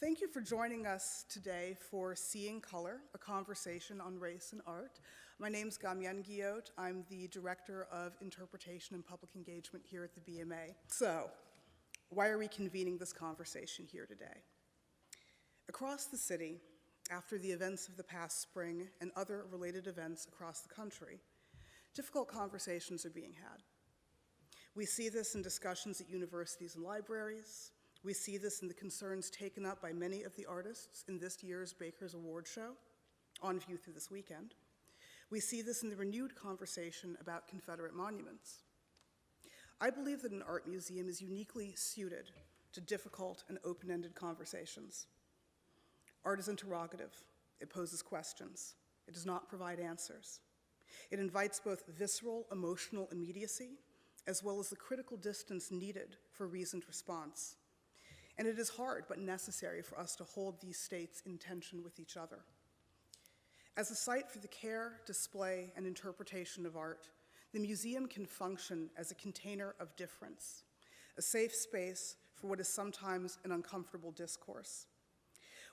Thank you for joining us today for Seeing Color, a conversation on race and art. My name's Gamyen Guillot. I'm the Director of Interpretation and Public Engagement here at the BMA. So, why are we convening this conversation here today? Across the city, after the events of the past spring and other related events across the country, difficult conversations are being had. We see this in discussions at universities and libraries. We see this in the concerns taken up by many of the artists in this year's Baker's Award show, on view through this weekend. We see this in the renewed conversation about Confederate monuments. I believe that an art museum is uniquely suited to difficult and open-ended conversations. Art is interrogative. It poses questions. It does not provide answers. It invites both visceral, emotional immediacy, as well as the critical distance needed for reasoned response. And it is hard but necessary for us to hold these states in tension with each other. As a site for the care, display, and interpretation of art, the museum can function as a container of difference, a safe space for what is sometimes an uncomfortable discourse.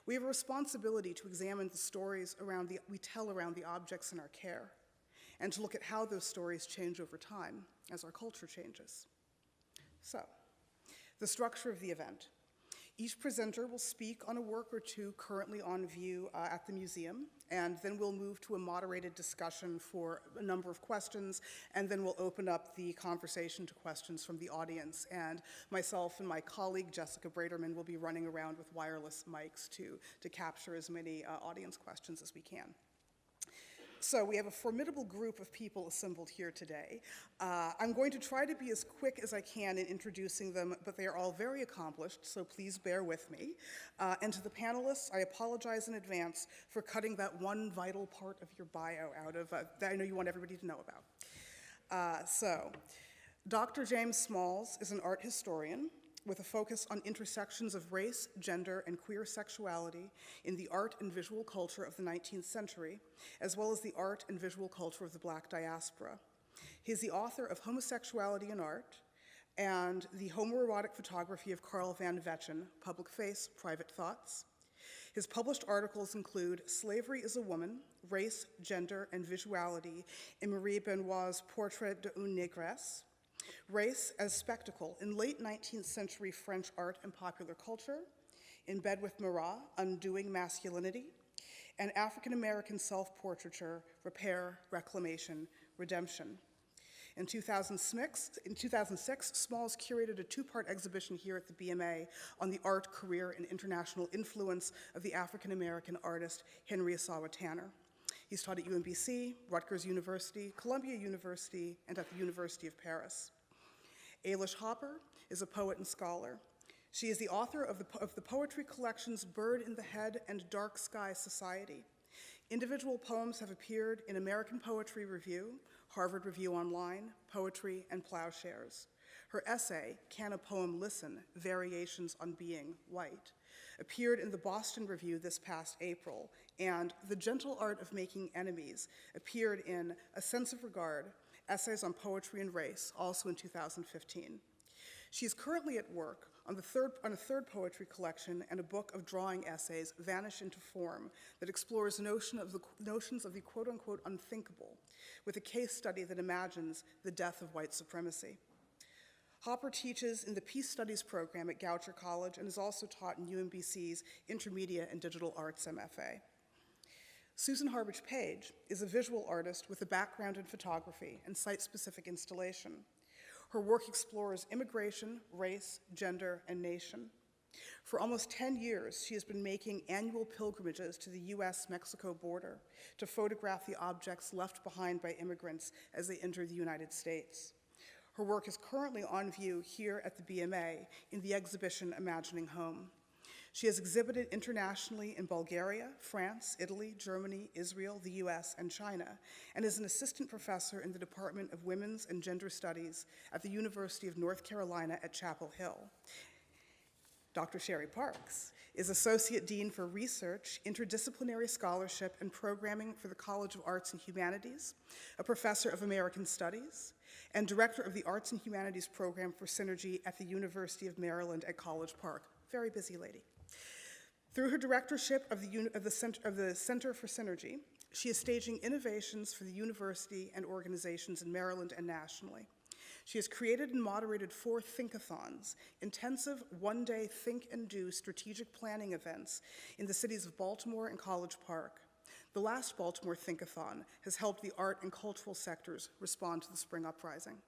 We have a responsibility to examine the stories we tell around the objects in our care, and to look at how those stories change over time as our culture changes. So, the structure of the event. Each presenter will speak on a work or two currently on view at the museum, and then we'll move to a moderated discussion for a number of questions, and then we'll open up the conversation to questions from the audience. And myself and my colleague, Jessica Braderman, will be running around with wireless mics to capture as many audience questions as we can. So we have a formidable group of people assembled here today. I'm going to try to be as quick as I can in introducing them, but they are all very accomplished, so please bear with me. And to the panelists, I apologize in advance for cutting that one vital part of your bio out of that I know you want everybody to know about. So, Dr. James Smalls is an art historian with a focus on intersections of race, gender, and queer sexuality in the art and visual culture of the 19th century, as well as the art and visual culture of the Black diaspora. He is the author of Homosexuality in Art and the homoerotic photography of Carl Van Vechten, Public Face, Private Thoughts. His published articles include Slavery is a Woman, Race, Gender, and Visuality in Marie Benoit's Portrait d'une Négresse, Race as Spectacle in late 19th century French art and popular culture, In Bed with Marat, Undoing Masculinity, and African American self-portraiture, Repair, Reclamation, Redemption. In 2006, Smalls curated a two-part exhibition here at the BMA on the art, career, and international influence of the African American artist Henry Asawa Tanner. He's taught at UMBC, Rutgers University, Columbia University, and at the University of Paris. Ailish is a poet and scholar. She is the author of the poetry collections Bird in the Head and Dark Sky Society. Individual poems have appeared in American Poetry Review, Harvard Review Online, Poetry, and Plowshares. Her essay, Can a Poem Listen? Variations on Being White, appeared in the Boston Review this past April, and The Gentle Art of Making Enemies appeared in A Sense of Regard, Essays on Poetry and Race, also in 2015. She is currently at work on a third poetry collection and a book of drawing essays, Vanish into Form, that explores notions of the quote-unquote unthinkable, with a case study that imagines the death of white supremacy. Hopper teaches in the Peace Studies program at Goucher College and is also taught in UMBC's Intermedia and Digital Arts MFA. Susan Harbage Page is a visual artist with a background in photography and site-specific installation. Her work explores immigration, race, gender, and nation. For almost 10 years, she has been making annual pilgrimages to the US-Mexico border to photograph the objects left behind by immigrants as they enter the United States. Her work is currently on view here at the BMA in the exhibition Imagining Home. She has exhibited internationally in Bulgaria, France, Italy, Germany, Israel, the US, and China, and is an assistant professor in the Department of Women's and Gender Studies at the University of North Carolina at Chapel Hill. Dr. Sheri Parks is Associate Dean for Research, Interdisciplinary Scholarship, and Programming for the College of Arts and Humanities, a professor of American Studies, and Director of the Arts and Humanities Program for Synergy at the University of Maryland at College Park. Very busy lady. Through her directorship of the Center for Synergy, she is staging innovations for the university and organizations in Maryland and nationally. She has created and moderated 4 think-a-thons, intensive one-day think and do strategic planning events in the cities of Baltimore and College Park. The last Baltimore think-a-thon has helped the art and cultural sectors respond to the spring uprising.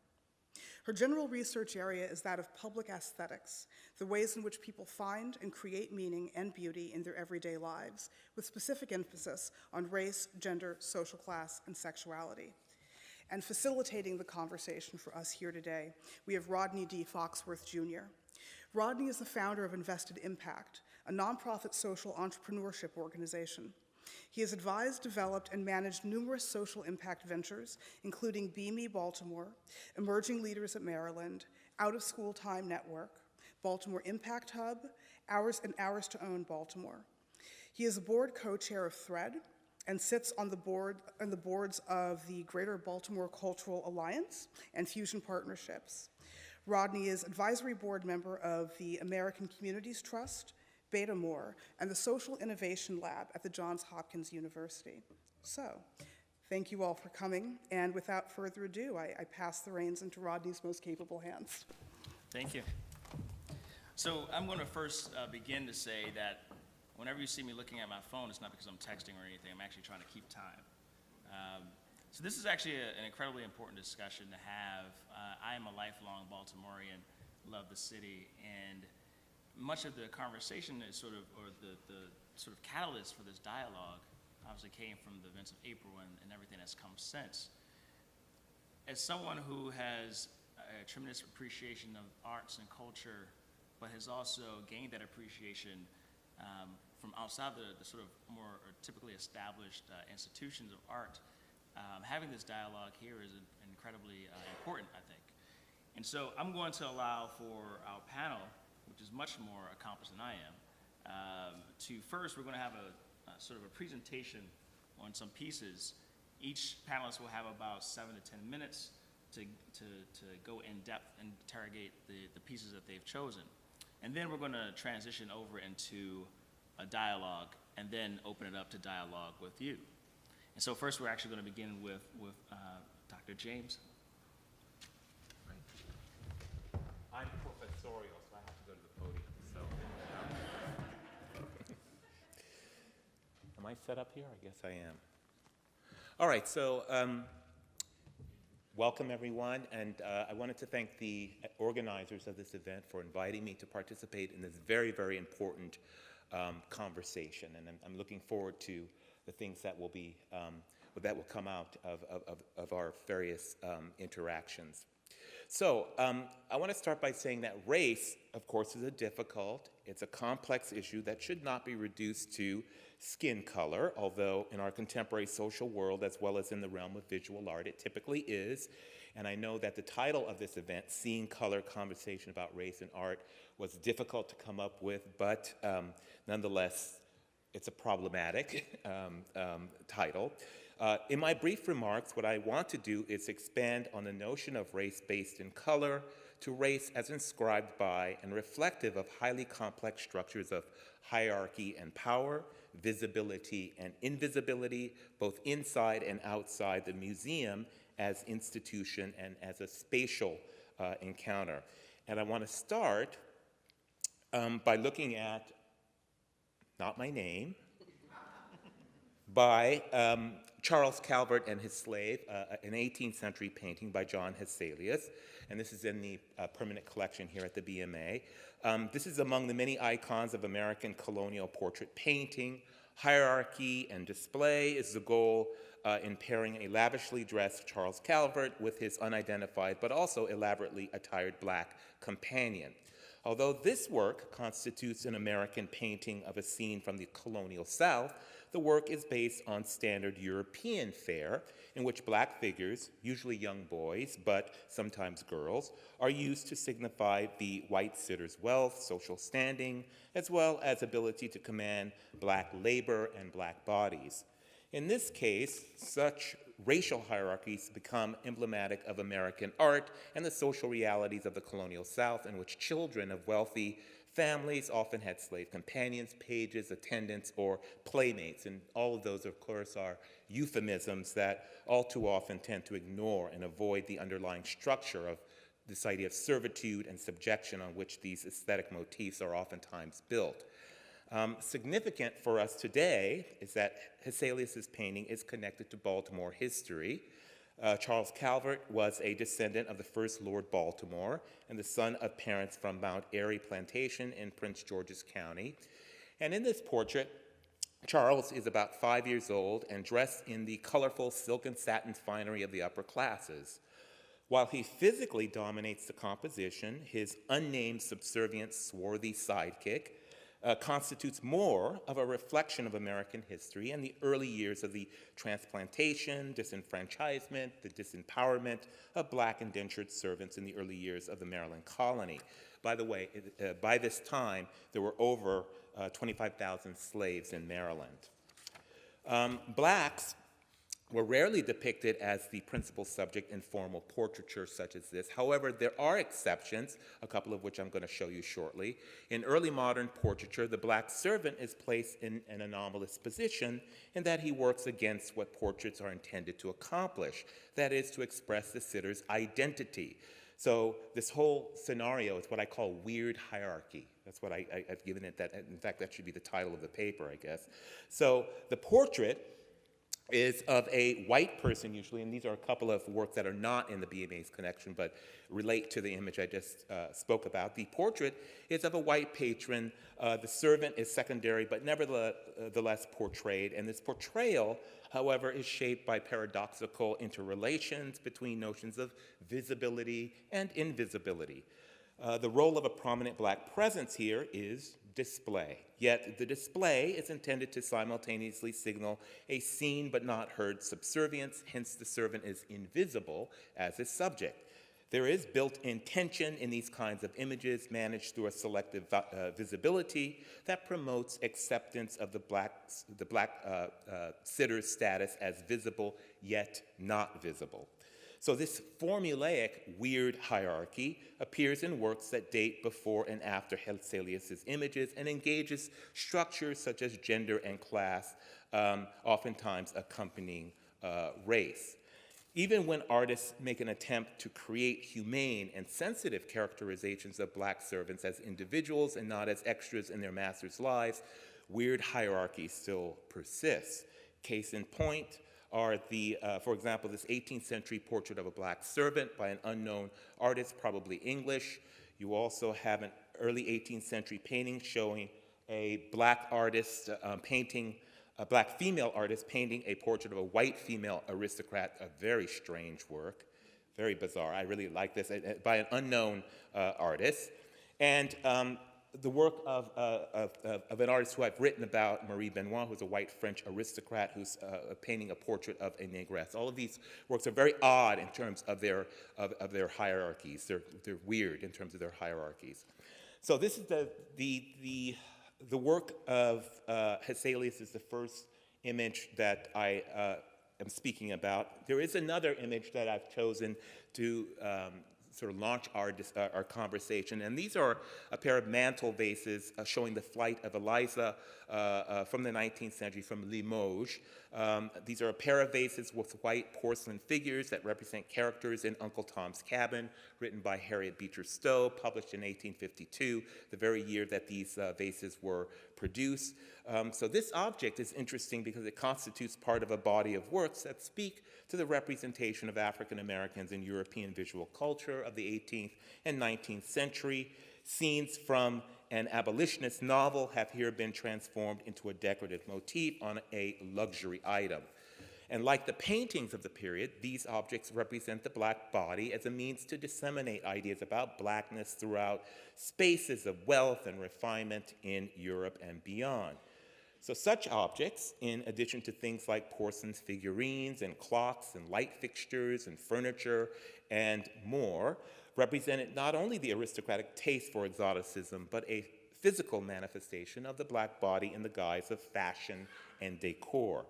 Her general research area is that of public aesthetics, the ways in which people find and create meaning and beauty in their everyday lives, with specific emphasis on race, gender, social class, and sexuality. And facilitating the conversation for us here today, we have Rodney D Foxworth Jr. Rodney is the founder of Invested Impact, a nonprofit social entrepreneurship organization. He has advised, developed, and managed numerous social impact ventures, including Be Me Baltimore, Emerging Leaders at Maryland, Out of School Time Network, Baltimore Impact Hub, Hours and Hours to Own Baltimore. He is a board co-chair of Thread and sits on the boards of the Greater Baltimore Cultural Alliance and Fusion Partnerships. Rodney is advisory board member of the American Communities Trust, Beta More, and the Social Innovation Lab at the Johns Hopkins University. So, thank you all for coming, and without further ado, I pass the reins into Rodney's most capable hands. Thank you. So I'm going to first begin to say that whenever you see me looking at my phone, it's not because I'm texting or anything. I'm actually trying to keep time. So this is actually an incredibly important discussion to have. I am a lifelong Baltimorean, love the city, and much of the conversation is sort of, or the sort of catalyst for this dialogue obviously came from the events of April and everything that's come since. As someone who has a tremendous appreciation of arts and culture, but has also gained that appreciation from outside the sort of more typically established institutions of art, having this dialogue here is incredibly important, I think. And so I'm going to allow for our panel, which is much more accomplished than I am, we're going to have a sort of a presentation on some pieces. Each panelist will have about 7 to 10 minutes to go in depth and interrogate the pieces that they've chosen. And then we're going to transition over into a dialogue and then open it up to dialogue with you. And so first we're actually going to begin with Dr. James. I'm professorial, so I have to go to the podium. So, am I set up here? I guess I am. All right, so welcome everyone, and I wanted to thank the organizers of this event for inviting me to participate in this very, very important conversation, and I'm looking forward to the things that will be that will come out of our various interactions. So I want to start by saying that race, of course, is it's a complex issue that should not be reduced to skin color, although in our contemporary social world, as well as in the realm of visual art, it typically is. And I know that the title of this event, Seeing Color, Conversation About Race and Art, was difficult to come up with, but nonetheless, it's a problematic title. In my brief remarks, what I want to do is expand on the notion of race based in color to race as inscribed by and reflective of highly complex structures of hierarchy and power, visibility and invisibility, both inside and outside the museum as institution and as a spatial encounter. And I want to start by looking at, not my name, by Charles Calvert and His Slave, an 18th century painting by John Hesselius, and this is in the permanent collection here at the BMA. This is among the many icons of American colonial portrait painting. Hierarchy and display is the goal in pairing a lavishly dressed Charles Calvert with his unidentified but also elaborately attired black companion. Although this work constitutes an American painting of a scene from the colonial South, the work is based on standard European fare, in which black figures, usually young boys, but sometimes girls, are used to signify the white sitter's wealth, social standing, as well as ability to command black labor and black bodies. In this case, such racial hierarchies become emblematic of American art and the social realities of the colonial South, in which children of wealthy Families often had slave companions, pages, attendants, or playmates, and all of those, of course, are euphemisms that all too often tend to ignore and avoid the underlying structure of this idea of servitude and subjection on which these aesthetic motifs are oftentimes built. Significant for us today is that Hesselius's painting is connected to Baltimore history. Charles Calvert was a descendant of the first Lord Baltimore and the son of parents from Mount Airy Plantation in Prince George's County. And in this portrait, Charles is about 5 years old and dressed in the colorful silk and satin finery of the upper classes. While he physically dominates the composition, his unnamed, subservient, swarthy sidekick constitutes more of a reflection of American history and the early years of the transplantation, disenfranchisement, the disempowerment of black indentured servants in the early years of the Maryland colony. By the way, by this time, there were over 25,000 slaves in Maryland. Blacks were rarely depicted as the principal subject in formal portraiture such as this. However, there are exceptions, a couple of which I'm going to show you shortly. In early modern portraiture, the black servant is placed in an anomalous position in that he works against what portraits are intended to accomplish, that is, to express the sitter's identity. So this whole scenario is what I call weird hierarchy. That's what I've given it. That, in fact, that should be the title of the paper, I guess. So the portrait is of a white person usually, and these are a couple of works that are not in the BMA's collection but relate to the image I just spoke about. The portrait is of a white patron. The servant is secondary but nevertheless portrayed, and this portrayal, however, is shaped by paradoxical interrelations between notions of visibility and invisibility. The role of a prominent black presence here is display, yet the display is intended to simultaneously signal a seen but not heard subservience, hence the servant is invisible as a subject. There is built-in tension in these kinds of images managed through a selective visibility that promotes acceptance of the black sitter's status as visible yet not visible. So this formulaic weird hierarchy appears in works that date before and after Hesselius's images and engages structures such as gender and class, oftentimes accompanying race. Even when artists make an attempt to create humane and sensitive characterizations of black servants as individuals and not as extras in their masters' lives, weird hierarchy still persists. Case in point are for example, this 18th century portrait of a black servant by an unknown artist, probably English. You also have an early 18th century painting showing a black artist a black female artist painting a portrait of a white female aristocrat, a very strange work, very bizarre. I really like this, by an unknown artist. And the work of an artist who I've written about, Marie Benoit, who's a white French aristocrat who's painting a portrait of a negress. All of these works are very odd in terms of their hierarchies. They're weird in terms of their hierarchies. So this is the work of Hesselius is the first image that I am speaking about. There is another image that I've chosen to sort of launch our conversation. And these are a pair of mantel vases showing the flight of Eliza from the 19th century from Limoges. These are a pair of vases with white porcelain figures that represent characters in Uncle Tom's Cabin, written by Harriet Beecher Stowe, published in 1852, the very year that these vases were produced. So this object is interesting because it constitutes part of a body of works that speak to the representation of African Americans in European visual culture of the 18th and 19th century. Scenes from an abolitionist novel have here been transformed into a decorative motif on a luxury item. And like the paintings of the period, these objects represent the black body as a means to disseminate ideas about blackness throughout spaces of wealth and refinement in Europe and beyond. So such objects, in addition to things like porcelain figurines and clocks and light fixtures and furniture and more, represented not only the aristocratic taste for exoticism, but a physical manifestation of the black body in the guise of fashion and decor.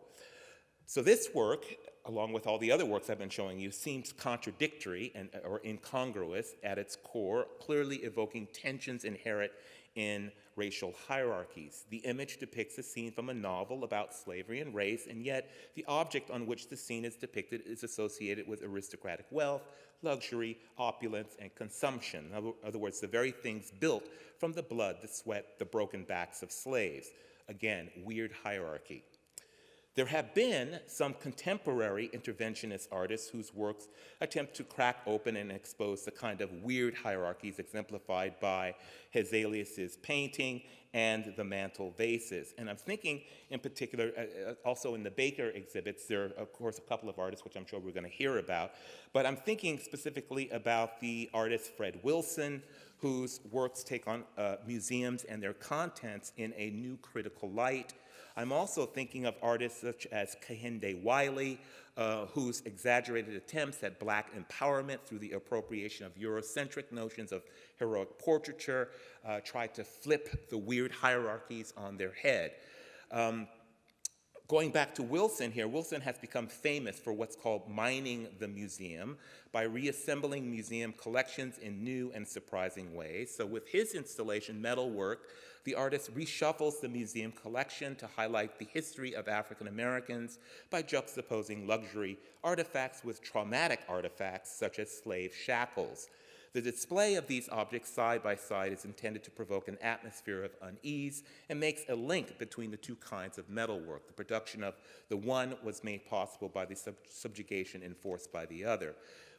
So this work, along with all the other works I've been showing you, seems contradictory or incongruous at its core, clearly evoking tensions inherent in racial hierarchies. The image depicts a scene from a novel about slavery and race, and yet the object on which the scene is depicted is associated with aristocratic wealth, luxury, opulence, and consumption. In other words, the very things built from the blood, the sweat, the broken backs of slaves. Again, weird hierarchy. There have been some contemporary interventionist artists whose works attempt to crack open and expose the kind of weird hierarchies exemplified by Ailish's painting and the mantle vases. And I'm thinking in particular, also in the Baker exhibits, there are, of course, a couple of artists which I'm sure we're going to hear about, but I'm thinking specifically about the artist Fred Wilson, whose works take on museums and their contents in a new critical light. I'm also thinking of artists such as Kehinde Wiley, whose exaggerated attempts at Black empowerment through the appropriation of Eurocentric notions of heroic portraiture try to flip the weird hierarchies on their head. Going back to Wilson here, Wilson has become famous for what's called mining the museum by reassembling museum collections in new and surprising ways. So with his installation, Metalwork, the artist reshuffles the museum collection to highlight the history of African Americans by juxtaposing luxury artifacts with traumatic artifacts such as slave shackles. The display of these objects side by side is intended to provoke an atmosphere of unease and makes a link between the two kinds of metalwork. The production of the one was made possible by the subjugation enforced by the other.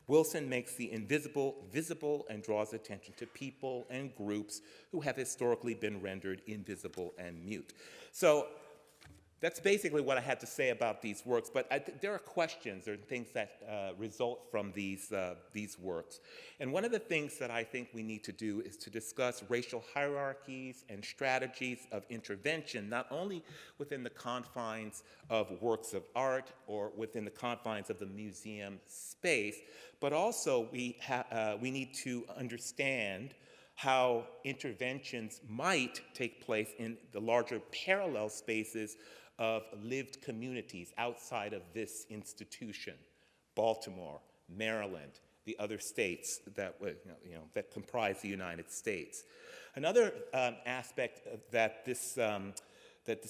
Wilson makes the invisible visible and draws attention to people and groups who have historically been rendered invisible and mute. So that's basically what I had to say about these works, but there are questions or things that result from these works. And one of the things that I think we need to do is to discuss racial hierarchies and strategies of intervention, not only within the confines of works of art or within the confines of the museum space, but also we need to understand how interventions might take place in the larger parallel spaces of lived communities outside of this institution, Baltimore, Maryland, the other states that, that comprise the United States. Another aspect that this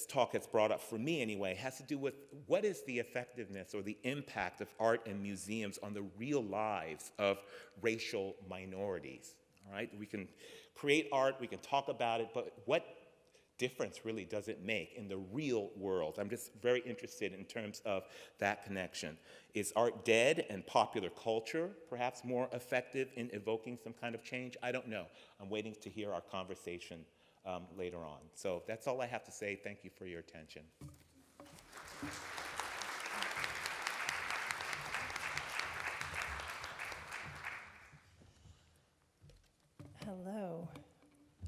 talk has brought up for me anyway has to do with what is the effectiveness or the impact of art and museums on the real lives of racial minorities, all right? We can create art, we can talk about it, but what difference really does it make in the real world? I'm just very interested in terms of that connection. Is art dead and popular culture perhaps more effective in evoking some kind of change? I don't know. I'm waiting to hear our conversation later on. So that's all I have to say. Thank you for your attention. Hello.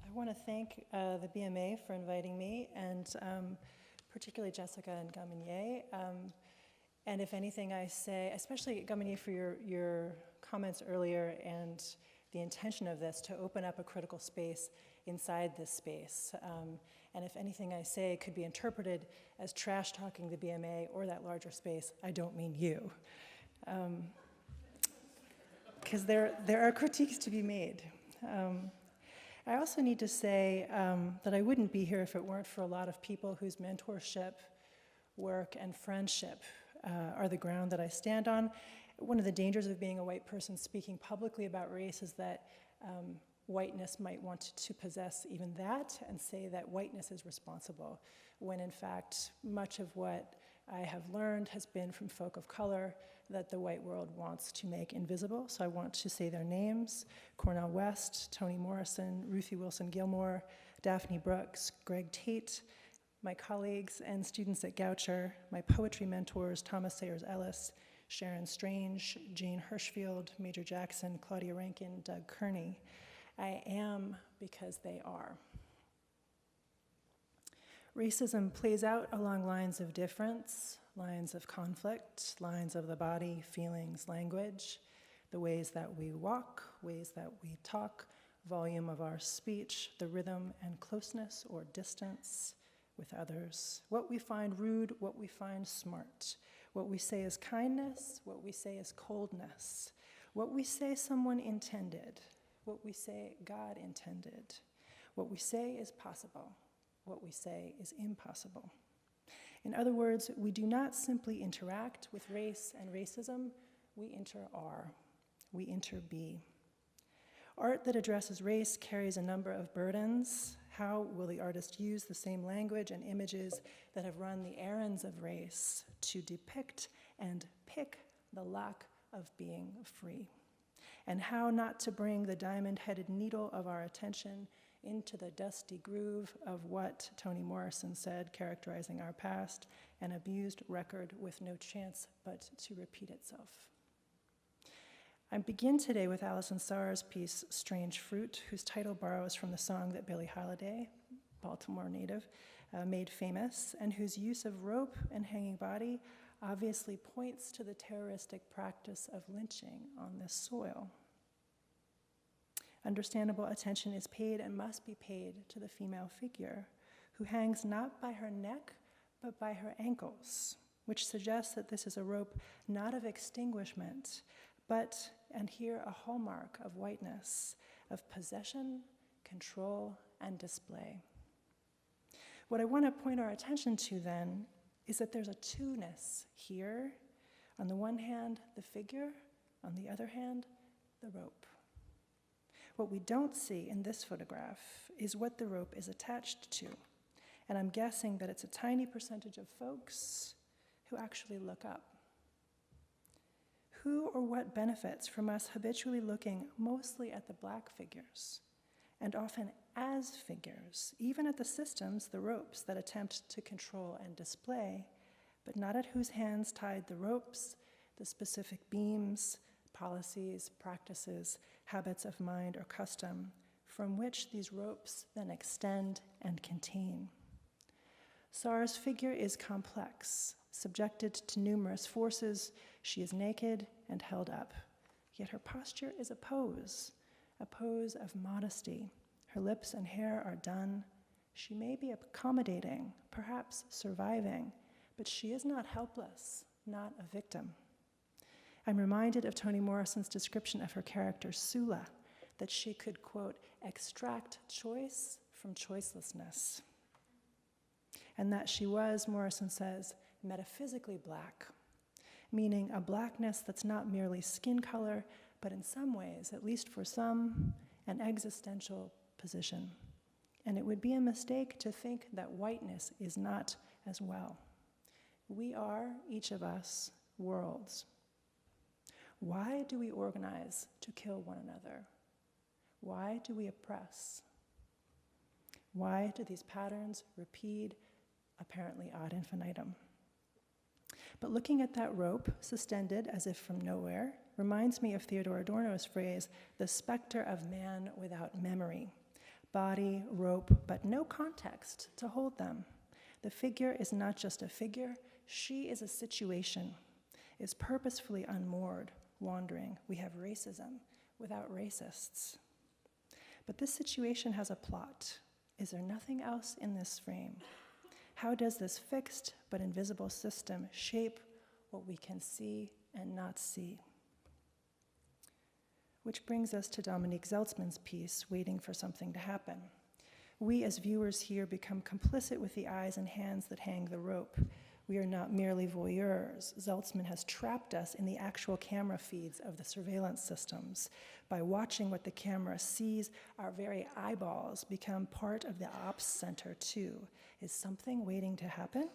I want to thank the BMA for inviting me, and particularly Jessica and Gaminier. And if anything I say, especially Gaminier for your comments earlier and the intention of this to open up a critical space inside this space. And if anything I say could be interpreted as trash talking the BMA or that larger space, I don't mean you. Because there are critiques to be made. I also need to say that I wouldn't be here if it weren't for a lot of people whose mentorship, work, and friendship are the ground that I stand on. One of the dangers of being a white person speaking publicly about race is that whiteness might want to possess even that and say that whiteness is responsible, when in fact much of what I have learned has been from folk of color that the white world wants to make invisible. So I want to say their names: Cornel West, Toni Morrison, Ruthie Wilson Gilmore, Daphne Brooks, Greg Tate, my colleagues and students at Goucher, my poetry mentors, Thomas Sayers Ellis, Sharon Strange, Jane Hirschfield, Major Jackson, Claudia Rankin, Doug Kearney. I am because they are. Racism plays out along lines of difference, lines of conflict, lines of the body, feelings, language, the ways that we walk, ways that we talk, volume of our speech, the rhythm and closeness or distance with others, what we find rude, what we find smart, what we say is kindness, what we say is coldness, what we say someone intended, what we say God intended, What we say is possible. What we say is impossible. In other words, we do not simply interact with race and racism, we inter-are, we inter-be. Art that addresses race carries a number of burdens. How will the artist use the same language and images that have run the errands of race to depict and pick the lack of being free? And how not to bring the diamond-headed needle of our attention into the dusty groove of what Toni Morrison said, characterizing our past, an abused record with no chance but to repeat itself. I begin today with Alison Saar's piece, Strange Fruit, whose title borrows from the song that Billie Holiday, Baltimore native, made famous, and whose use of rope and hanging body obviously points to the terroristic practice of lynching on this soil. Understandable attention is paid and must be paid to the female figure, who hangs not by her neck, but by her ankles, which suggests that this is a rope not of extinguishment, but, and here a hallmark of whiteness, of possession, control, and display. What I want to point our attention to then is that there's a two-ness here. On the one hand, the figure, on the other hand, the rope. What we don't see in this photograph is what the rope is attached to. And I'm guessing that it's a tiny percentage of folks who actually look up. Who or what benefits from us habitually looking mostly at the black figures, and often as figures, even at the systems, the ropes that attempt to control and display, but not at whose hands tied the ropes, the specific beams, policies, practices, habits of mind or custom, from which these ropes then extend and contain. Saar's figure is complex, subjected to numerous forces. She is naked and held up, yet her posture is a pose of modesty. Her lips and hair are done. She may be accommodating, perhaps surviving, but she is not helpless, not a victim. I'm reminded of Toni Morrison's description of her character, Sula, that she could, quote, extract choice from choicelessness. And that she was, Morrison says, metaphysically black, meaning a blackness that's not merely skin color, but in some ways, at least for some, an existential position. And it would be a mistake to think that whiteness is not as well. We are, each of us, worlds. Why do we organize to kill one another? Why do we oppress? Why do these patterns repeat, apparently ad infinitum? But looking at that rope, suspended as if from nowhere, reminds me of Theodor Adorno's phrase, the specter of man without memory. Body, rope, but no context to hold them. The figure is not just a figure, she is a situation, is purposefully unmoored, wandering. We have racism without racists. But this situation has a plot. Is there nothing else in this frame? How does this fixed but invisible system shape what we can see and not see? Which brings us to Dominique Zeltzman's piece, Waiting for Something to Happen. We as viewers here become complicit with the eyes and hands that hang the rope. We are not merely voyeurs. Zeltzman has trapped us in the actual camera feeds of the surveillance systems. By watching what the camera sees, our very eyeballs become part of the ops center too. Is something waiting to happen?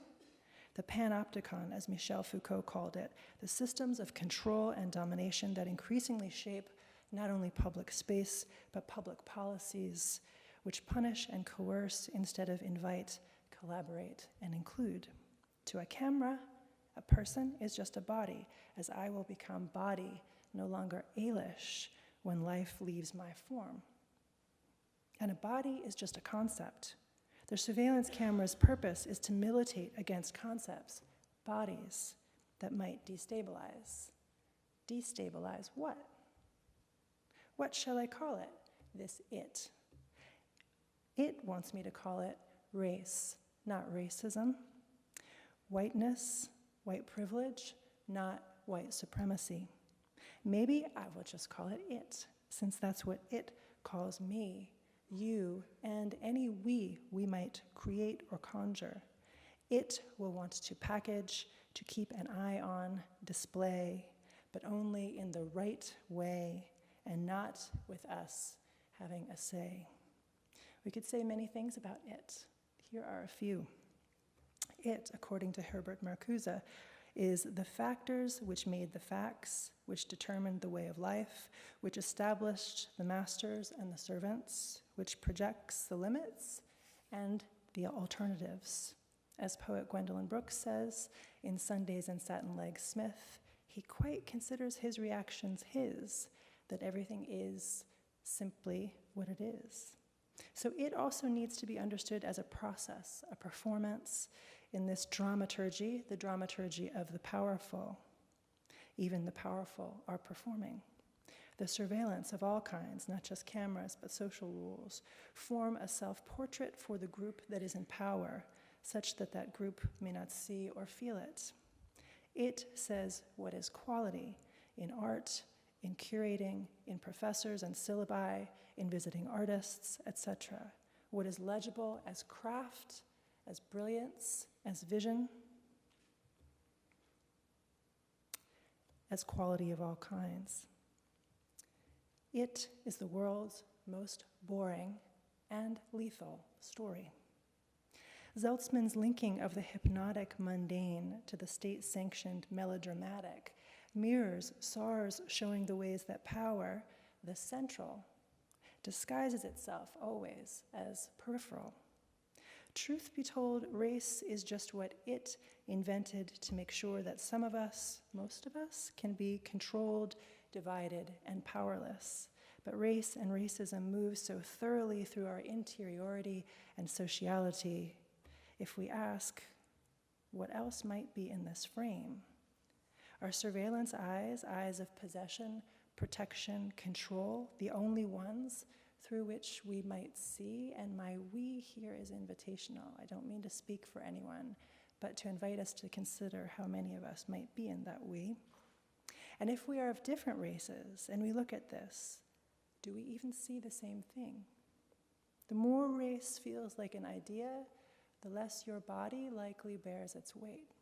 The panopticon, as Michel Foucault called it, the systems of control and domination that increasingly shape not only public space, but public policies, which punish and coerce instead of invite, collaborate, and include. To a camera, a person is just a body, as I will become body, no longer Ailish, when life leaves my form. And a body is just a concept. The surveillance camera's purpose is to militate against concepts, bodies, that might destabilize. Destabilize what? What shall I call it? This it. It wants me to call it race, not racism. Whiteness, white privilege, not white supremacy. Maybe I will just call it it, since that's what it calls me, you, and any we might create or conjure. It will want to package, to keep an eye on, display, but only in the right way, and not with us having a say. We could say many things about it. Here are a few. It, according to Herbert Marcuse, is the factors which made the facts, which determined the way of life, which established the masters and the servants, which projects the limits and the alternatives. As poet Gwendolyn Brooks says in Sundays and Satin Legs Smith, he quite considers his reactions his, that everything is simply what it is. So it also needs to be understood as a process, a performance in this dramaturgy, the dramaturgy of the powerful. Even the powerful are performing. The surveillance of all kinds, not just cameras, but social rules, form a self-portrait for the group that is in power, such that that group may not see or feel it. It says what is quality in art, in curating, in professors and syllabi, in visiting artists, etc. What is legible as craft, as brilliance, as vision, as quality of all kinds. It is the world's most boring and lethal story. Zeltzman's linking of the hypnotic mundane to the state-sanctioned melodramatic mirrors Sarr's showing the ways that power, the central, disguises itself always as peripheral. Truth be told, race is just what it invented to make sure that some of us, most of us, can be controlled, divided, and powerless. But race and racism move so thoroughly through our interiority and sociality. If we ask, what else might be in this frame? Are surveillance eyes, eyes of possession, protection, control, the only ones through which we might see? And my we here is invitational. I don't mean to speak for anyone, but to invite us to consider how many of us might be in that we. And if we are of different races and we look at this, do we even see the same thing? The more race feels like an idea, the less your body likely bears its weight.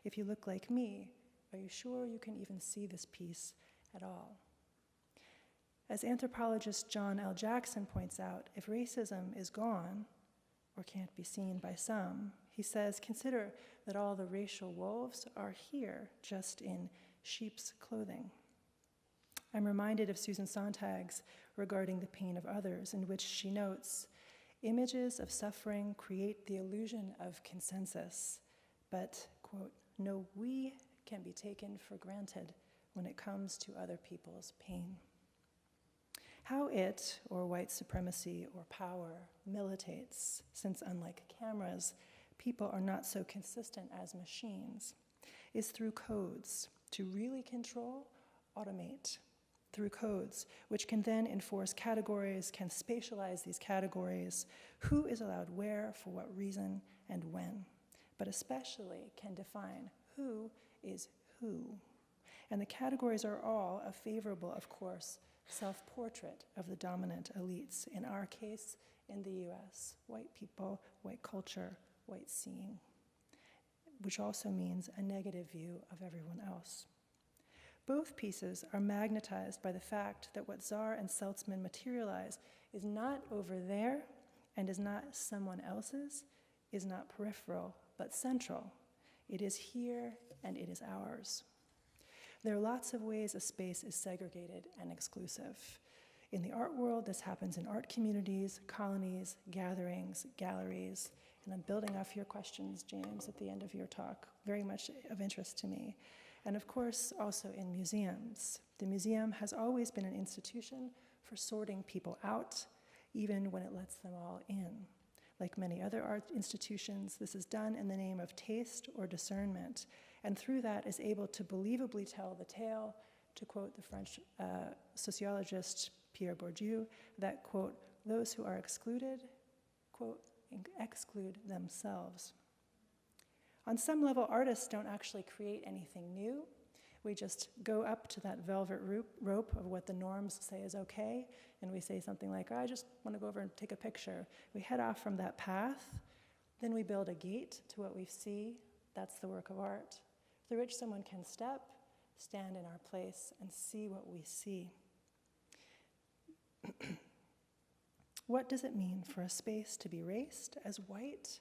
If you look like me, are you sure you can even see this piece at all? As anthropologist John L. Jackson points out, if racism is gone, or can't be seen by some, he says, consider that all the racial wolves are here, just in sheep's clothing. I'm reminded of Susan Sontag's regarding the pain of others, in which she notes, images of suffering create the illusion of consensus, but, quote, no we can be taken for granted when it comes to other people's pain. How it, or white supremacy, or power, militates, since unlike cameras, people are not so consistent as machines, is through codes. To really control, automate. Through codes, which can then enforce categories, can spatialize these categories, who is allowed where, for what reason, and when, but especially can define who is who. And the categories are all a favorable, of course, self-portrait of the dominant elites, in our case, in the US, white people, white culture, white seeing, which also means a negative view of everyone else. Both pieces are magnetized by the fact that what Czar and Seltzman materialize is not over there and is not someone else's, is not peripheral, but central. It is here and it is ours. There are lots of ways a space is segregated and exclusive. In the art world, this happens in art communities, colonies, gatherings, galleries, and I'm building off your questions, James, at the end of your talk, very much of interest to me. And of course, also in museums. The museum has always been an institution for sorting people out, even when it lets them all in. Like many other art institutions, this is done in the name of taste or discernment, and through that is able to believably tell the tale, to quote the French sociologist Pierre Bourdieu, that, quote, those who are excluded, quote, exclude themselves. On some level, artists don't actually create anything new. We just go up to that velvet rope of what the norms say is okay, and we say something like, oh, I just want to go over and take a picture. We head off from that path, then we build a gate to what we see. That's the work of art, through which someone can step, stand in our place, and see what we see. What does it mean for a space to be raced as white?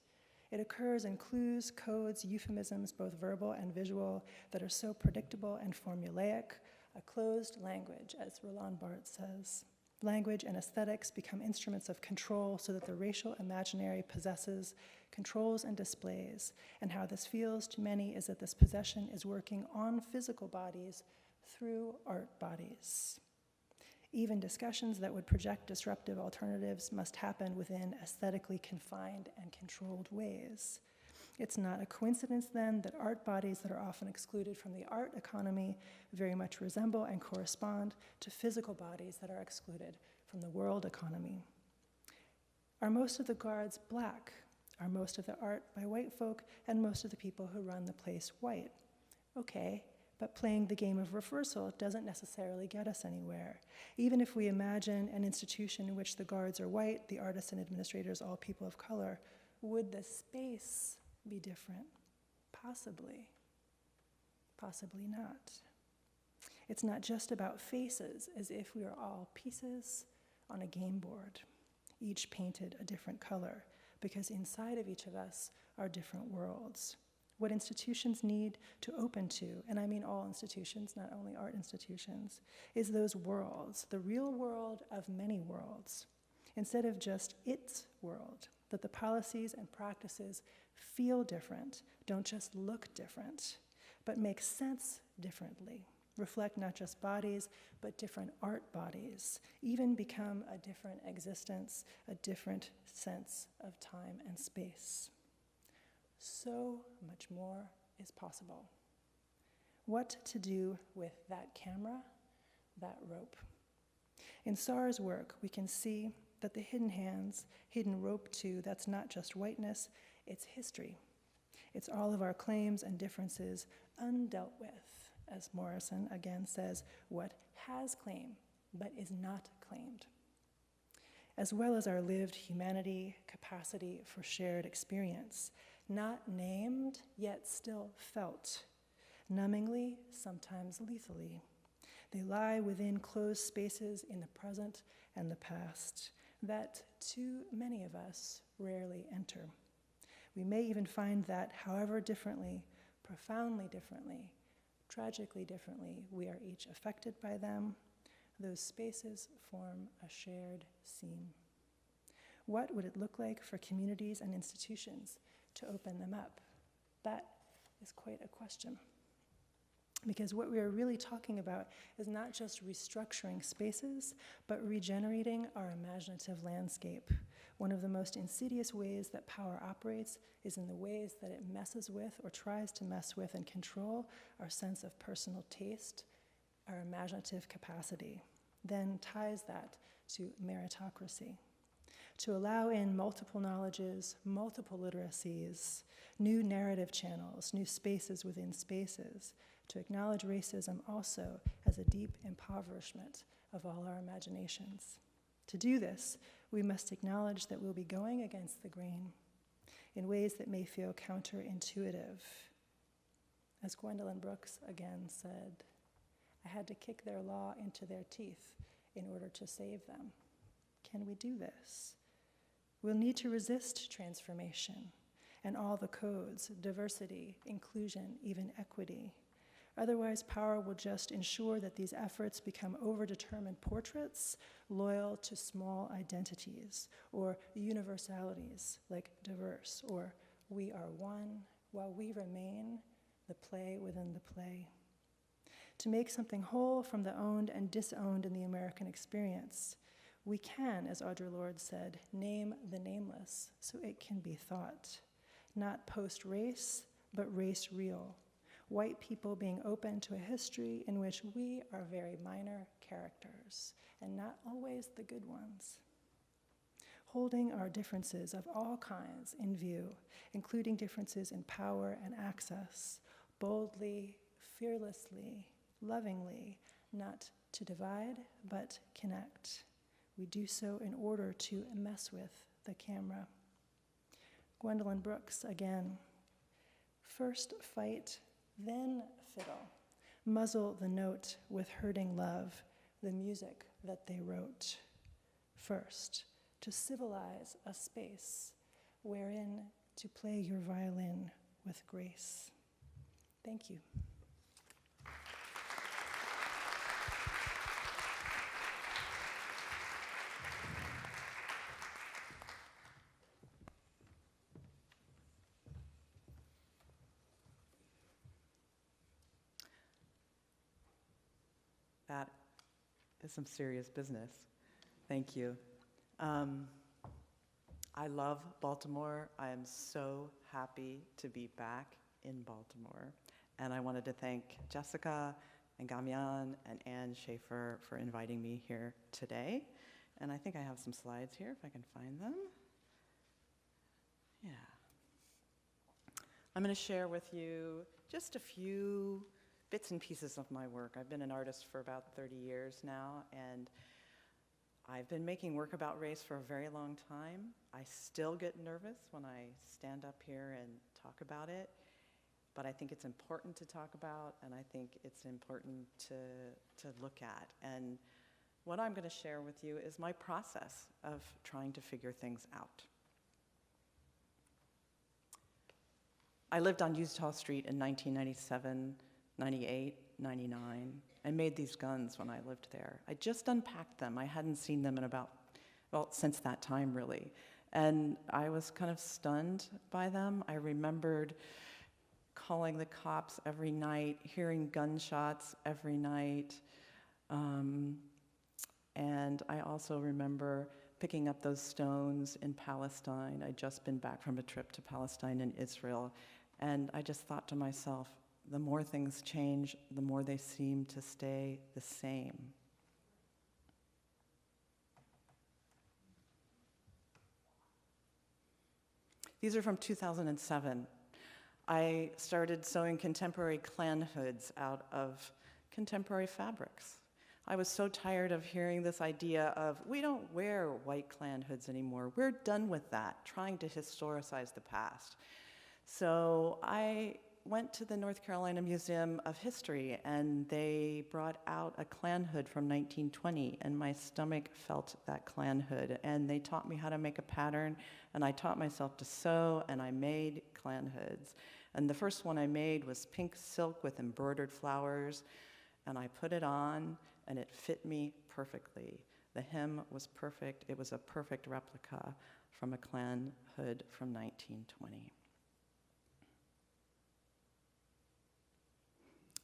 It occurs in clues, codes, euphemisms, both verbal and visual, that are so predictable and formulaic, a closed language, as Roland Barthes says. Language and aesthetics become instruments of control so that the racial imaginary possesses, controls, and displays. And how this feels to many is that this possession is working on physical bodies through art bodies. Even discussions that would project disruptive alternatives must happen within aesthetically confined and controlled ways. It's not a coincidence, then, that art bodies that are often excluded from the art economy very much resemble and correspond to physical bodies that are excluded from the world economy. Are most of the guards black? Are most of the art by white folk and most of the people who run the place white? Okay. But playing the game of reversal doesn't necessarily get us anywhere. Even if we imagine an institution in which the guards are white, the artists and administrators all people of color, would the space be different? Possibly. Possibly not. It's not just about faces, as if we are all pieces on a game board, each painted a different color, because inside of each of us are different worlds. What institutions need to open to, and I mean all institutions, not only art institutions, is those worlds, the real world of many worlds, instead of just its world, that the policies and practices feel different, don't just look different, but make sense differently, reflect not just bodies, but different art bodies, even become a different existence, a different sense of time and space. So much more is possible. What to do with that camera, that rope? In Sar's work, we can see that the hidden hands, hidden rope too, that's not just whiteness, it's history. It's all of our claims and differences undealt with, as Morrison again says, what has claim but is not claimed, as well as our lived humanity, capacity for shared experience, not named, yet still felt, numbingly, sometimes lethally. They lie within closed spaces in the present and the past that too many of us rarely enter. We may even find that, however differently, profoundly differently, tragically differently, we are each affected by them. Those spaces form a shared seam. What would it look like for communities and institutions to open them up? That is quite a question. Because what we are really talking about is not just restructuring spaces, but regenerating our imaginative landscape. One of the most insidious ways that power operates is in the ways that it messes with or tries to mess with and control our sense of personal taste, our imaginative capacity, then ties that to meritocracy. To allow in multiple knowledges, multiple literacies, new narrative channels, new spaces within spaces, to acknowledge racism also as a deep impoverishment of all our imaginations. To do this, we must acknowledge that we'll be going against the grain in ways that may feel counterintuitive. As Gwendolyn Brooks again said, I had to kick their law into their teeth in order to save them. Can we do this? We'll need to resist transformation and all the codes, diversity, inclusion, even equity. Otherwise, power will just ensure that these efforts become overdetermined portraits, loyal to small identities, or universalities like diverse, or we are one, while we remain the play within the play. To make something whole from the owned and disowned in the American experience, we can, as Audre Lorde said, name the nameless so it can be thought. Not post-race, but race real. White people being open to a history in which we are very minor characters, and not always the good ones. Holding our differences of all kinds in view, including differences in power and access, boldly, fearlessly, lovingly, not to divide, but connect. We do so in order to mess with the camera. Gwendolyn Brooks again. First fight, then fiddle. Muzzle the note with hurting love, the music that they wrote. First, to civilize a space wherein to play your violin with grace. Thank you. That is some serious business. Thank you. I love Baltimore. I am so happy to be back in Baltimore. And I wanted to thank Jessica and Gamian and Ann Schaefer for inviting me here today. And I think I have some slides here, if I can find them. Yeah. I'm going to share with you just a few bits and pieces of my work. I've been an artist for about 30 years now, and I've been making work about race for a very long time. I still get nervous when I stand up here and talk about it, but I think it's important to talk about, and I think it's important to look at. And what I'm going to share with you is my process of trying to figure things out. I lived on Utah Street in 1997, 98, 99. I made these guns when I lived there. I just unpacked them. I hadn't seen them in since that time, really. And I was kind of stunned by them. I remembered calling the cops every night, hearing gunshots every night. And I also remember picking up those stones in Palestine. I'd just been back from a trip to Palestine and Israel. And I just thought to myself, the more things change, the more they seem to stay the same. These are from 2007. I started sewing contemporary Klan hoods out of contemporary fabrics. I was so tired of hearing this idea of, we don't wear white Klan hoods anymore. We're done with that, trying to historicize the past. So I went to the North Carolina Museum of History, and they brought out a Klan hood from 1920, and my stomach felt that Klan hood. And they taught me how to make a pattern, and I taught myself to sew, and I made Klan hoods. And the first one I made was pink silk with embroidered flowers, and I put it on, and it fit me perfectly. The hem was perfect. It was a perfect replica from a Klan hood from 1920.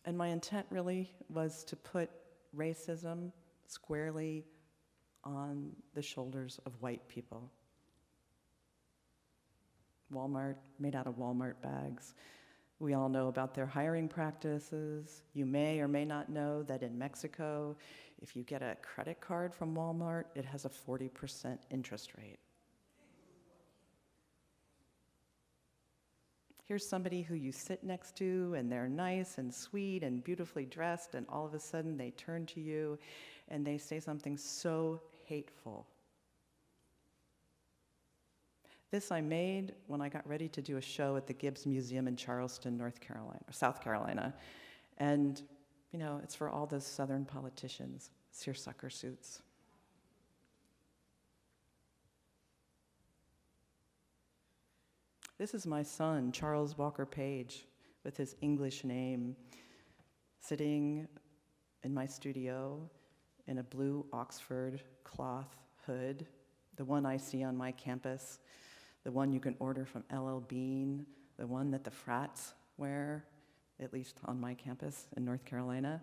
And my intent really was to put racism squarely on the shoulders of white people. Walmart, made out of Walmart bags. We all know about their hiring practices. You may or may not know that in Mexico, if you get a credit card from Walmart, it has a 40% interest rate. Here's somebody who you sit next to, and they're nice and sweet and beautifully dressed, and all of a sudden they turn to you and they say something so hateful. This I made when I got ready to do a show at the Gibbs Museum in Charleston, South Carolina. And, you know, it's for all those Southern politicians, seersucker suits. This is my son, Charles Walker Page, with his English name, sitting in my studio in a blue Oxford cloth hood, the one I see on my campus, the one you can order from LL Bean, the one that the frats wear, at least on my campus in North Carolina.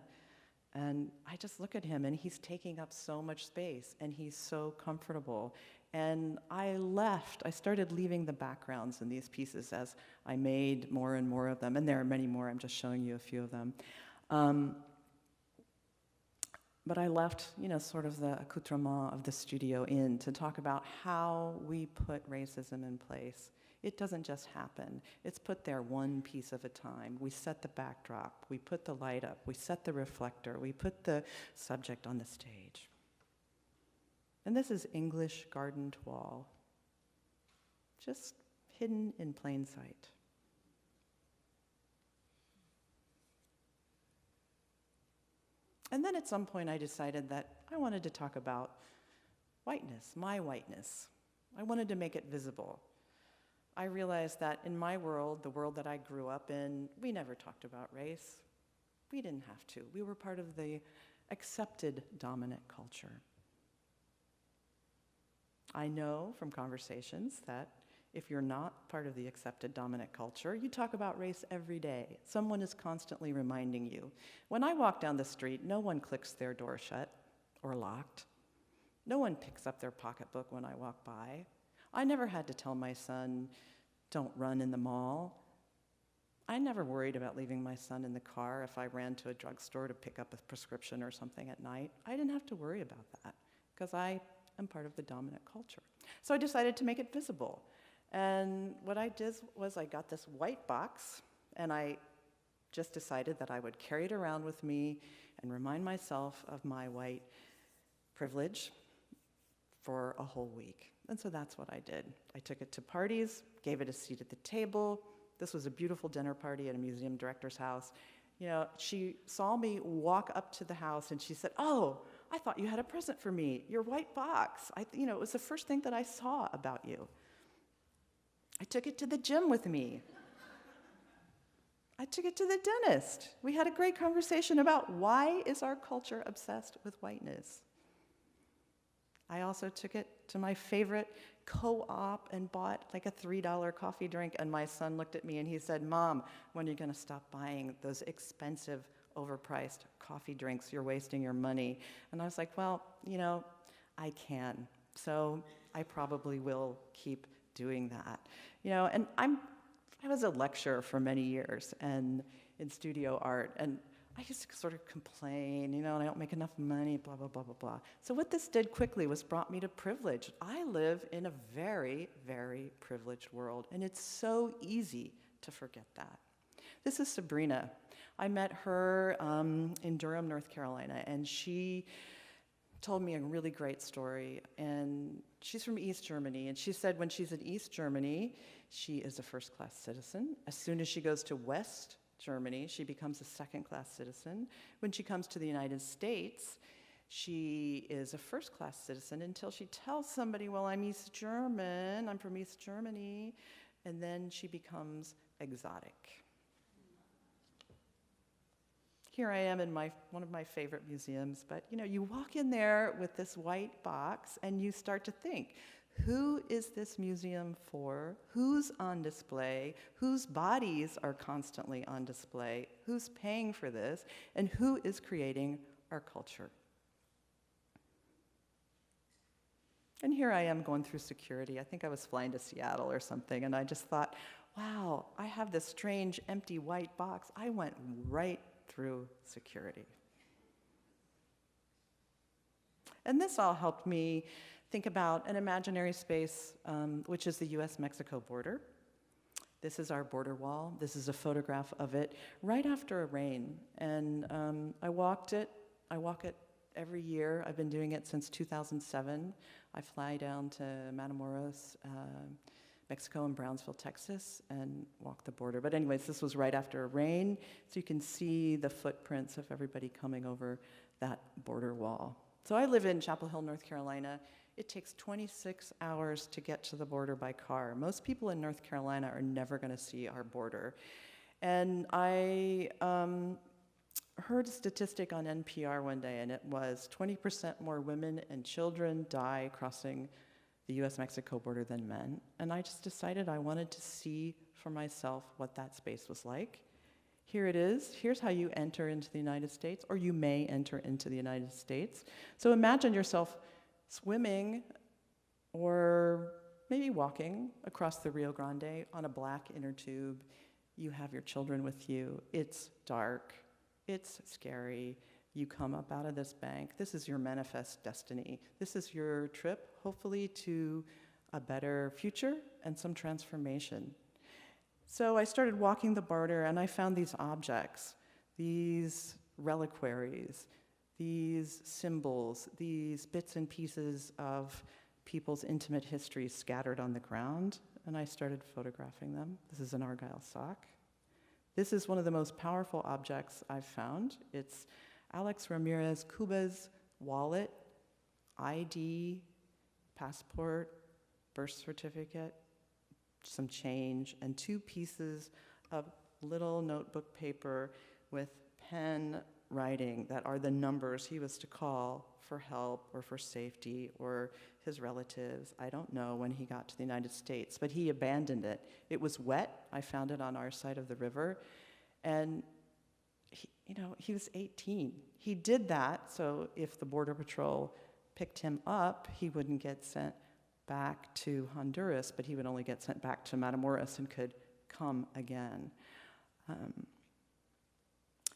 And I just look at him, and he's taking up so much space, and he's so comfortable. And I started leaving the backgrounds in these pieces as I made more and more of them. And there are many more, I'm just showing you a few of them. But I left, sort of the accoutrement of the studio in to talk about how we put racism in place It doesn't just happen. It's put there one piece at a time. We set the backdrop, we put the light up, we set the reflector, we put the subject on the stage. And this is English garden toile, just hidden in plain sight. And then at some point I decided that I wanted to talk about whiteness, my whiteness. I wanted to make it visible. I realized that in my world, the world that I grew up in, we never talked about race. We didn't have to. We were part of the accepted dominant culture. I know from conversations that if you're not part of the accepted dominant culture, you talk about race every day. Someone is constantly reminding you. When I walk down the street, no one clicks their door shut or locked. No one picks up their pocketbook when I walk by. I never had to tell my son, don't run in the mall. I never worried about leaving my son in the car if I ran to a drugstore to pick up a prescription or something at night. I didn't have to worry about that because I am part of the dominant culture. So I decided to make it visible. And what I did was I got this white box, and I just decided that I would carry it around with me and remind myself of my white privilege for a whole week. And so that's what I did. I took it to parties, gave it a seat at the table. This was a beautiful dinner party at a museum director's house. You know, she saw me walk up to the house and she said, "Oh, I thought you had a present for me, your white box. It was the first thing that I saw about you." I took it to the gym with me. I took it to the dentist. We had a great conversation about why is our culture obsessed with whiteness. I also took it to my favorite co-op and bought like a $3 coffee drink, and my son looked at me and he said, "Mom, when are you gonna stop buying those expensive, overpriced coffee drinks? You're wasting your money." And I was like, well, I can. So I probably will keep doing that. And I was a lecturer for many years and in studio art, and I used to sort of complain, and I don't make enough money, blah, blah, blah, blah, blah. So what this did quickly was brought me to privilege. I live in a very, very privileged world, and it's so easy to forget that. This is Sabrina. I met her in Durham, North Carolina, and she told me a really great story. And she's from East Germany, and she said when she's in East Germany, she is a first-class citizen. As soon as she goes to West Germany, she becomes a second-class citizen. When she comes to the United States, she is a first-class citizen until she tells somebody, well, I'm East German, I'm from East Germany, and then she becomes exotic. Here I am in one of my favorite museums, but you walk in there with this white box and you start to think, who is this museum for? Who's on display? Whose bodies are constantly on display? Who's paying for this? And who is creating our culture? And here I am going through security. I think I was flying to Seattle or something, and I just thought, wow, I have this strange empty white box. I went right through security. And this all helped me think about an imaginary space, which is the US-Mexico border. This is our border wall. This is a photograph of it right after a rain. And I walk it every year. I've been doing it since 2007. I fly down to Matamoros, Mexico, and Brownsville, Texas, and walk the border. But anyways, this was right after a rain, so you can see the footprints of everybody coming over that border wall. So I live in Chapel Hill, North Carolina. It takes 26 hours to get to the border by car. Most people in North Carolina are never going to see our border. And I heard a statistic on NPR one day, and it was 20% more women and children die crossing the US-Mexico border than men. And I just decided I wanted to see for myself what that space was like. Here it is. Here's how you enter into the United States, or you may enter into the United States. So imagine yourself swimming or maybe walking across the Rio Grande on a black inner tube. You have your children with you. It's dark. It's scary. You come up out of this bank. This is your manifest destiny. This is your trip, hopefully, to a better future, and some transformation. So I started walking the border, and I found these objects, these reliquaries, these symbols, these bits and pieces of people's intimate histories scattered on the ground, and I started photographing them. This is an Argyle sock. This is one of the most powerful objects I've found. It's Alex Ramirez Cuba's wallet, ID, passport, birth certificate, some change, and 2 pieces of little notebook paper with pen writing that are the numbers he was to call for help or for safety or his relatives. I don't know when he got to the United States, but he abandoned it. It was wet. I found it on our side of the river. And he was 18. He did that so if the Border Patrol picked him up, he wouldn't get sent back to Honduras, but he would only get sent back to Matamoros and could come again.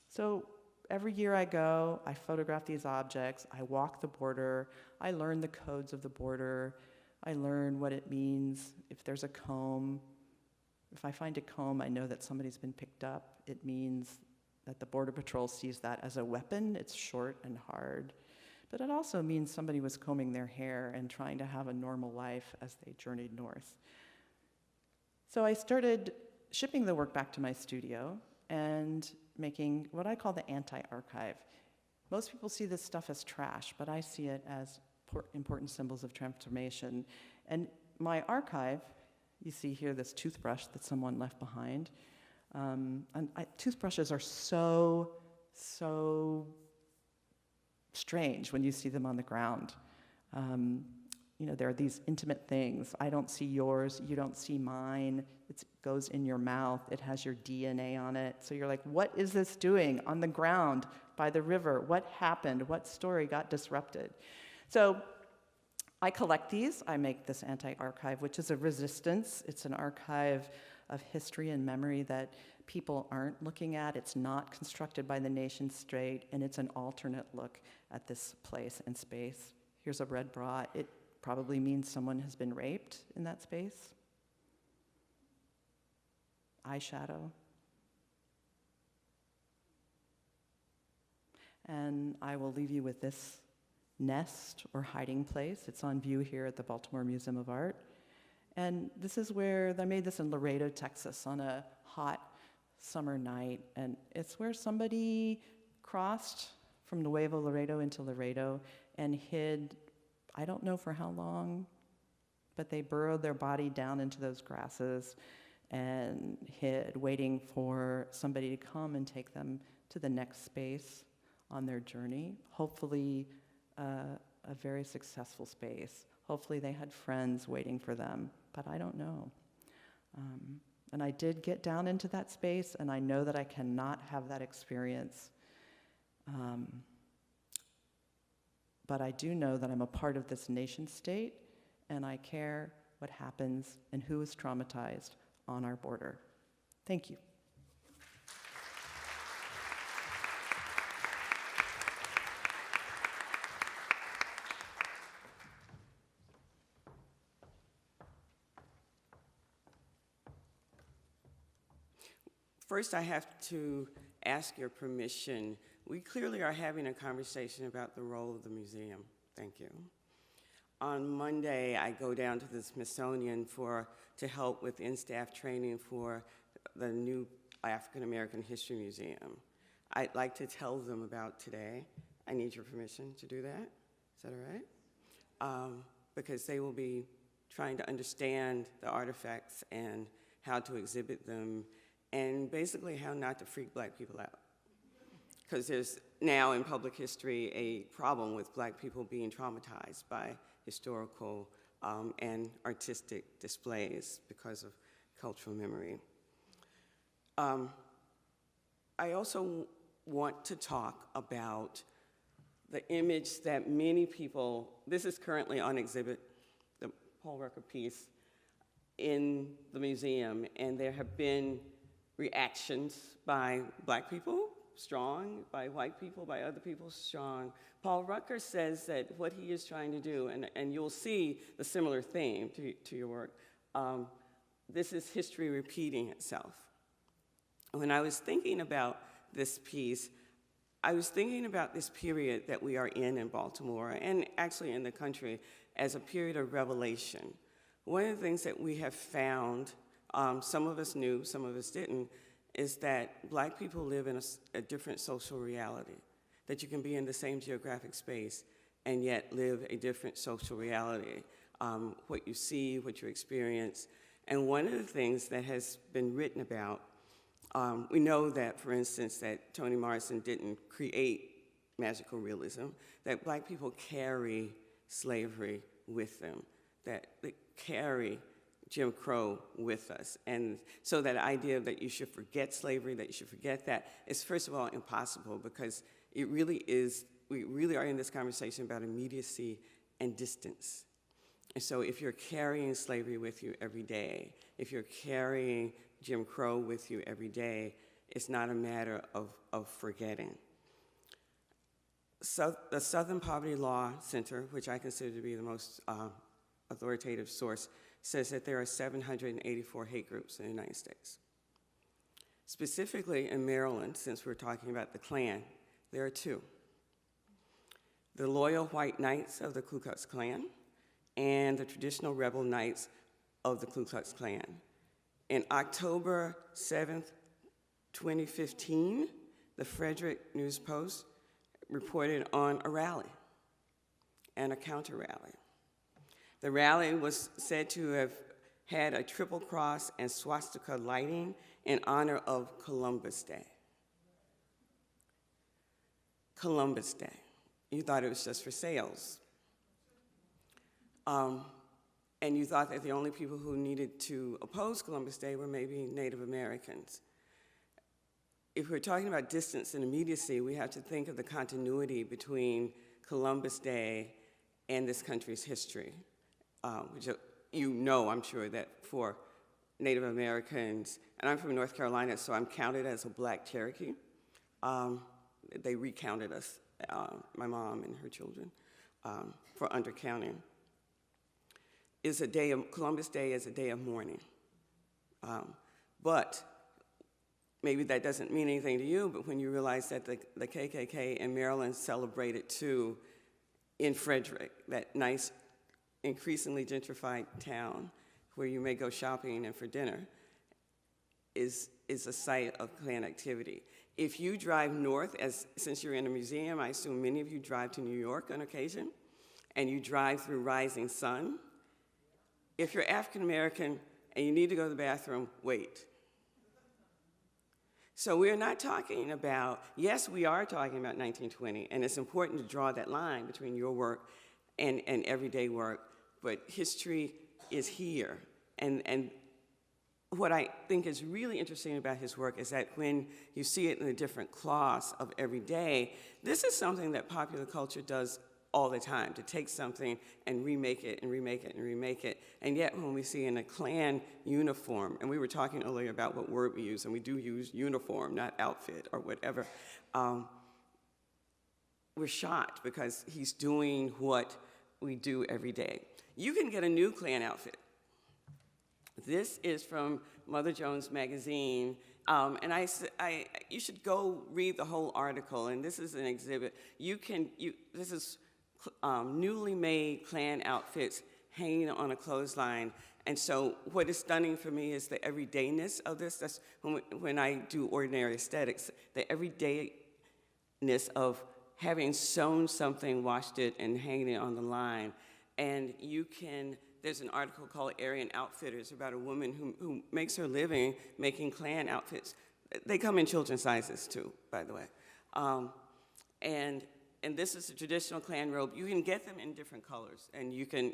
So every year I go, I photograph these objects, I walk the border, I learn the codes of the border, I learn what it means if there's a comb. If I find a comb, I know that somebody's been picked up. It means that the Border Patrol sees that as a weapon. It's short and hard. But it also means somebody was combing their hair and trying to have a normal life as they journeyed north. So I started shipping the work back to my studio and making what I call the anti-archive. Most people see this stuff as trash, but I see it as important symbols of transformation. And my archive, you see here this toothbrush that someone left behind. Toothbrushes are so strange when you see them on the ground. There are these intimate things. I don't see yours, you don't see mine. It goes in your mouth, it has your DNA on it. So you're like, what is this doing on the ground by the river? What happened? What story got disrupted? So I collect these. I make this anti-archive, which is a resistance. It's an archive of history and memory that people aren't looking at. It's not constructed by the nation state, and it's an alternate look at this place and space. Here's a red bra. It probably means someone has been raped in that space. Eyeshadow. And I will leave you with this nest or hiding place. It's on view here at the Baltimore Museum of Art. And this is where, I made this in Laredo, Texas on a hot summer night. And it's where somebody crossed from Nuevo Laredo into Laredo and hid, I don't know for how long, but they burrowed their body down into those grasses and hid, waiting for somebody to come and take them to the next space on their journey. Hopefully, a very successful space. Hopefully they had friends waiting for them, but I don't know. And I did get down into that space, and I know that I cannot have that experience. But I do know that I'm a part of this nation state, and I care what happens and who is traumatized on our border. Thank you. First, I have to ask your permission. We clearly are having a conversation about the role of the museum. Thank you. On Monday, I go down to the Smithsonian to help with in-staff training for the new African American History Museum. I'd like to tell them about today. I need your permission to do that. Is that all right? Because they will be trying to understand the artifacts and how to exhibit them, and basically how not to freak Black people out. Because there's now in public history a problem with Black people being traumatized by historical and artistic displays because of cultural memory. I also want to talk about the image that many people, this is currently on exhibit, the Paul Rucker piece in the museum, and there have been reactions by Black people strong, by white people, by other people, strong. Paul Rucker says that what he is trying to do, and you'll see the similar theme to your work, this is history repeating itself. When I was thinking about this piece, I was thinking about this period that we are in Baltimore, and actually in the country, as a period of revelation. One of the things that we have found, some of us knew, some of us didn't, is that Black people live in a different social reality, that you can be in the same geographic space and yet live a different social reality, what you see, what you experience. And one of the things that has been written about, we know that, for instance, that Toni Morrison didn't create magical realism, that Black people carry slavery with them, that they carry Jim Crow with us. And so that idea that you should forget slavery, that you should forget that, is first of all impossible, because it really is, we really are in this conversation about immediacy and distance. And so if you're carrying slavery with you every day, if you're carrying Jim Crow with you every day, it's not a matter of forgetting. So the Southern Poverty Law Center, which I consider to be the most authoritative source, says that there are 784 hate groups in the United States. Specifically in Maryland, since we're talking about the Klan, there are two. The Loyal White Knights of the Ku Klux Klan and the Traditional Rebel Knights of the Ku Klux Klan. In October 7th, 2015, the Frederick News Post reported on a rally and a counter-rally. The rally was said to have had a triple cross and swastika lighting in honor of Columbus Day. Columbus Day. You thought it was just for sales. And you thought that the only people who needed to oppose Columbus Day were maybe Native Americans. If we're talking about distance and immediacy, we have to think of the continuity between Columbus Day and this country's history. Which you know, I'm sure, that for Native Americans, and I'm from North Carolina, so I'm counted as a Black Cherokee. They recounted us, my mom and her children, for undercounting. Columbus Day is a day of mourning. But maybe that doesn't mean anything to you, but when you realize that the KKK in Maryland celebrated too in Frederick, that nice, increasingly gentrified town where you may go shopping and for dinner, is a site of Klan activity. If you drive north, since you're in a museum, I assume many of you drive to New York on occasion, and you drive through Rising Sun. If you're African American and you need to go to the bathroom, wait. So we're not talking about, yes, we are talking about 1920, and it's important to draw that line between your work and everyday work, but history is here. And what I think is really interesting about his work is that when you see it in the different cloths of every day, this is something that popular culture does all the time, to take something and remake it and remake it and remake it. And yet when we see in a Klan uniform, and we were talking earlier about what word we use, and we do use uniform, not outfit or whatever, we're shocked because he's doing what we do every day. You can get a new Klan outfit. This is from Mother Jones magazine, and you should go read the whole article, and this is an exhibit. This is newly made Klan outfits hanging on a clothesline, and so what is stunning for me is the everydayness of this. That's when I do ordinary aesthetics, the everydayness of having sewn something, washed it, and hanging it on the line. And there's an article called Aryan Outfitters about a woman who makes her living making Klan outfits. They come in children's sizes too, by the way. And this is a traditional Klan robe. You can get them in different colors, and you can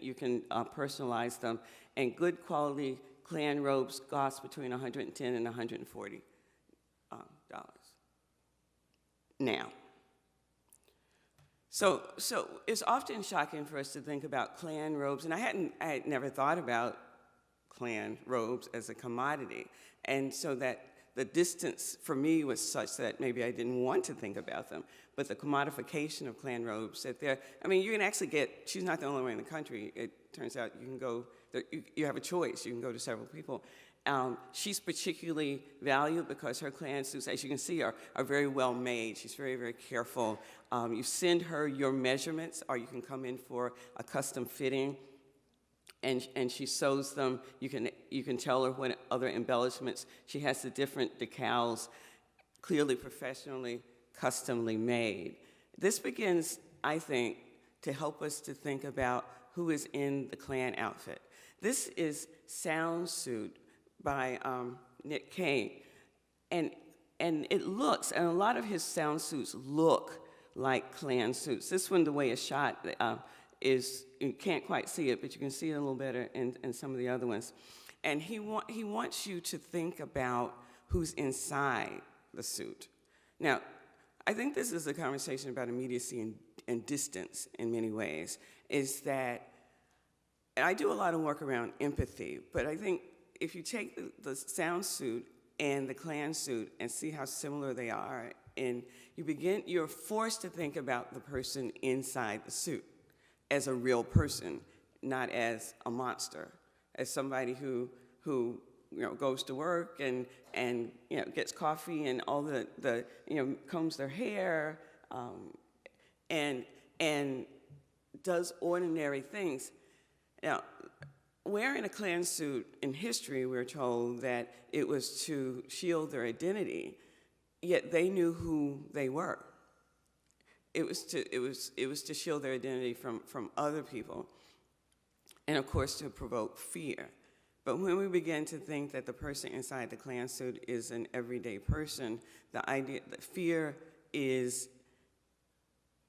personalize them. And good quality Klan robes cost between $110 and $140 now. So it's often shocking for us to think about Klan robes, and I had never thought about Klan robes as a commodity, and so that the distance for me was such that maybe I didn't want to think about them. But the commodification of Klan robes, that they're, I mean, you can actually get, she's not the only one in the country. It turns out you can go, you have a choice. You can go to several people. She's particularly valued because her Klan suits, as you can see, are very well made. She's very, very careful. You send her your measurements, or you can come in for a custom fitting, and she sews them. You can tell her what other embellishments. She has the different decals, clearly professionally, customly made. This begins, I think, to help us to think about who is in the Klan outfit. This is Sound Suit by Nick Kane, and it looks, and a lot of his sound suits look like Klan suits. This one, the way it's shot, is, you can't quite see it, but you can see it a little better in some of the other ones. And he wants you to think about who's inside the suit. Now, I think this is a conversation about immediacy and distance in many ways, is that, and I do a lot of work around empathy, but I think if you take the sound suit and the Klan suit and see how similar they are, and you're forced to think about the person inside the suit as a real person, not as a monster, as somebody who goes to work and gets coffee and all the combs their hair, and does ordinary things. Now, wearing a Klan suit in history, we're told that it was to shield their identity, yet they knew who they were. It was to shield their identity from other people, and of course to provoke fear. But when we begin to think that the person inside the Klan suit is an everyday person, the idea that fear is,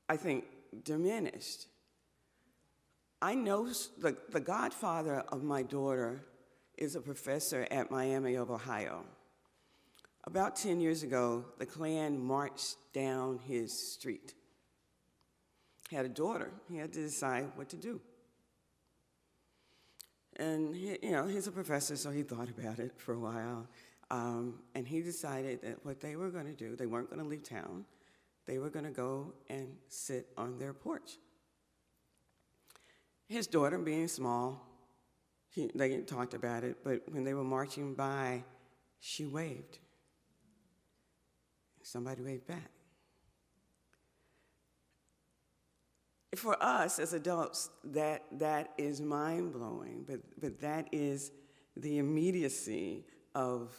I think, diminished. I know the godfather of my daughter is a professor at Miami of Ohio. About 10 years ago, the Klan marched down his street. He had a daughter. He had to decide what to do. And he's a professor, so he thought about it for a while. And he decided that what they were going to do, they weren't going to leave town. They were going to go and sit on their porch. His daughter, being small, they talked about it, but when they were marching by, she waved. Somebody waved back. For us as adults, that is mind-blowing, but that is the immediacy of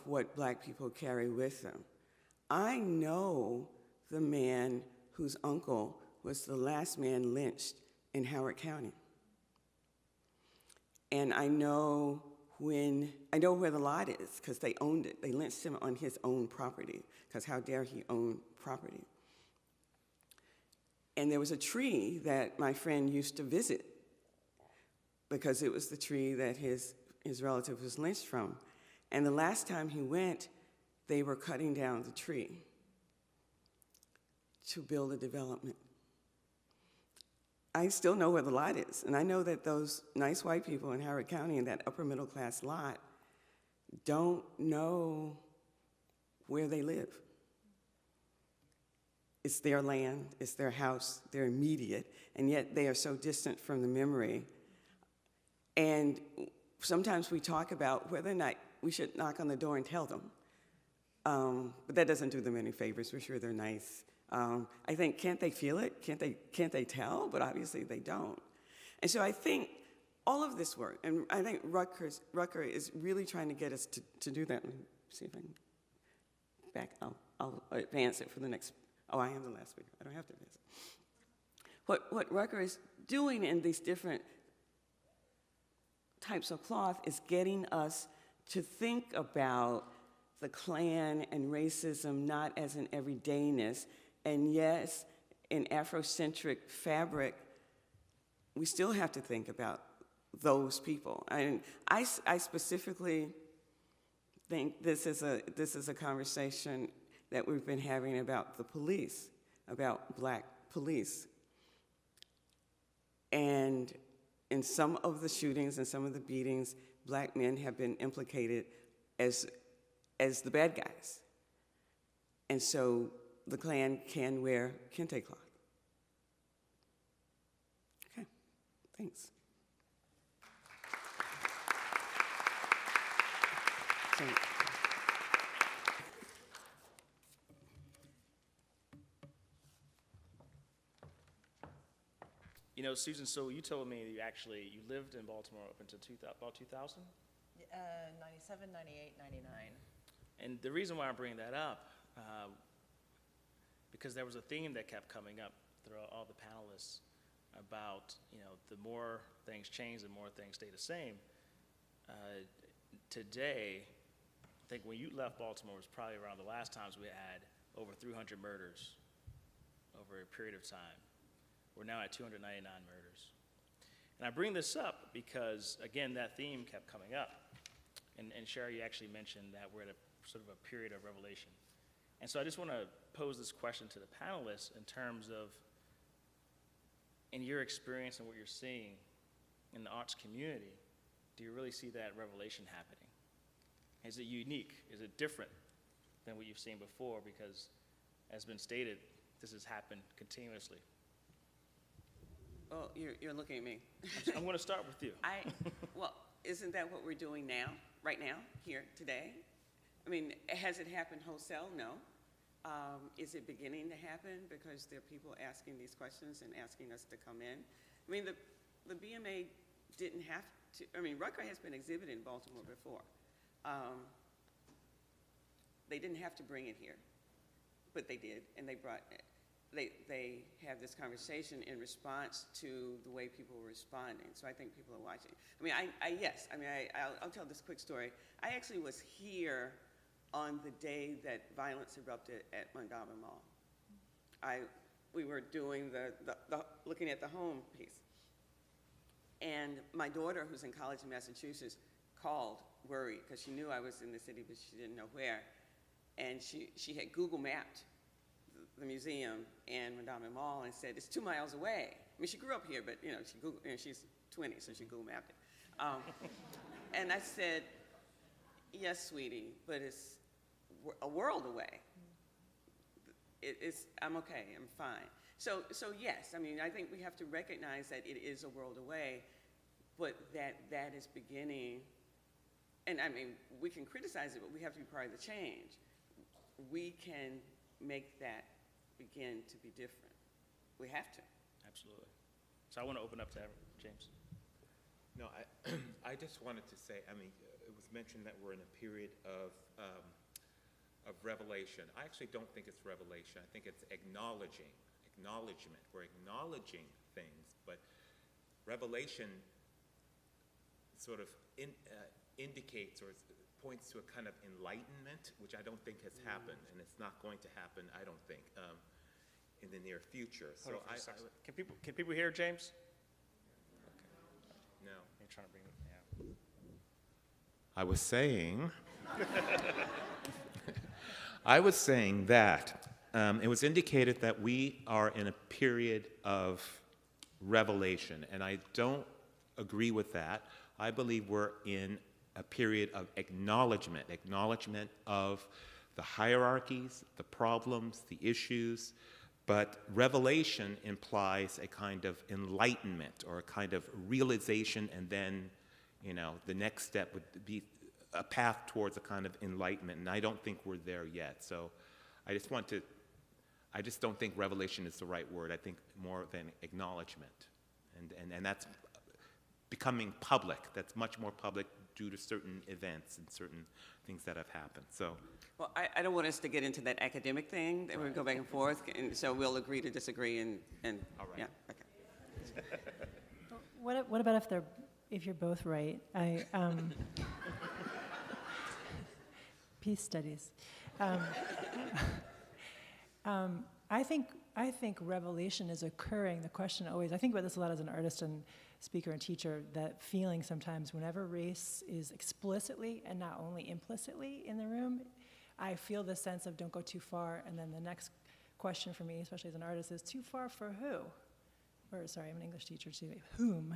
what Black people carry with them. I know the man whose uncle was the last man lynched in Howard County. And I know where the lot is, because they owned it. They lynched him on his own property, because how dare he own property. And there was a tree that my friend used to visit, because it was the tree that his relative was lynched from. And the last time he went, they were cutting down the tree to build a development. I still know where the lot is, and I know that those nice white people in Howard County in that upper middle class lot don't know where they live. It's their land, it's their house, they're immediate, and yet they are so distant from the memory. And sometimes we talk about whether or not we should knock on the door and tell them, but that doesn't do them any favors. We're sure they're nice. I think, can't they feel it? Can't they tell? But obviously they don't. And so I think all of this work, and I think Rucker is really trying to get us to do that. Let me see if I can back. I'll advance it for the next. Oh, I am the last speaker. I don't have to advance it. What Rucker is doing in these different types of cloth is getting us to think about the Klan and racism not as an everydayness. And yes, in Afrocentric fabric, we still have to think about those people. And I specifically think this is a conversation that we've been having about the police, about Black police. And in some of the shootings and some of the beatings, Black men have been implicated as as the bad guys. And so the Klan can wear kente cloth. Okay, thanks. So, You know, Susan, so you told me you lived in Baltimore up until about 2000? 97, 98, 99. And the reason why I'm bringing that up, because there was a theme that kept coming up throughout all the panelists about, you know, the more things change, the more things stay the same. Today, I think when you left Baltimore was probably around the last times we had over 300 murders over a period of time. We're now at 299 murders. And I bring this up because, again, that theme kept coming up. And Sheri, you actually mentioned that we're at a sort of a period of revelation. And so I just want to pose this question to the panelists in terms of, in your experience and what you're seeing in the arts community, do you really see that revelation happening? Is it unique? Is it different than what you've seen before? Because, as been stated, this has happened continuously. well, you're looking at me. I'm going to start with you. Well, isn't that what we're doing now, right now, here, today? I mean, has it happened wholesale? No. Is it beginning to happen because there are people asking these questions and asking us to come in? I mean, the BMA didn't have to, I mean, Rucker has been exhibited in Baltimore before. They didn't have to bring it here, but they did, and they brought it. They have this conversation in response to the way people were responding. So I think people are watching. I mean, I'll tell this quick story. I actually was here on the day that violence erupted at Mondawmin Mall. We were doing the looking at the home piece. And my daughter, who's in college in Massachusetts, called, worried, because she knew I was in the city, but she didn't know where. And she had Google mapped the museum and Mondawmin Mall and said, it's 2 miles away. I mean, she grew up here, but you know, she's 20, so she Google mapped it. And I said, yes, sweetie, but it's a world away. I'm okay, I'm fine. So yes, I mean, I think we have to recognize that it is a world away, but that is beginning, and I mean, we can criticize it, but we have to be part of the change. We can make that begin to be different. We have to. Absolutely. So I want to open up to James. No, I just wanted to say, I mean, it was mentioned that we're in a period of revelation. I actually don't think it's revelation. I think it's acknowledgement. We're acknowledging things, but revelation sort of indicates or points to a kind of enlightenment, which I don't think has happened, and it's not going to happen, I don't think, in the near future. So Can people hear James? No. You're trying to bring it, yeah. I was saying that it was indicated that we are in a period of revelation, and I don't agree with that. I believe we're in a period of acknowledgement of the hierarchies, the problems, the issues, but revelation implies a kind of enlightenment or a kind of realization, and then, you know, the next step would be a path towards a kind of enlightenment, and I don't think we're there yet. So I just don't think revelation is the right word. I think more than acknowledgement, and that's becoming public. That's much more public due to certain events and certain things that have happened. So, Well, I don't want us to get into that academic thing that we go back and forth, and so we'll agree to disagree and all right. Yeah, okay. What about if you're both right? Peace studies. I think revelation is occurring. The question always, I think about this a lot as an artist and speaker and teacher, that feeling sometimes whenever race is explicitly and not only implicitly in the room, I feel the sense of don't go too far, and then the next question for me, especially as an artist, is too far for who? Or sorry, I'm an English teacher too, whom?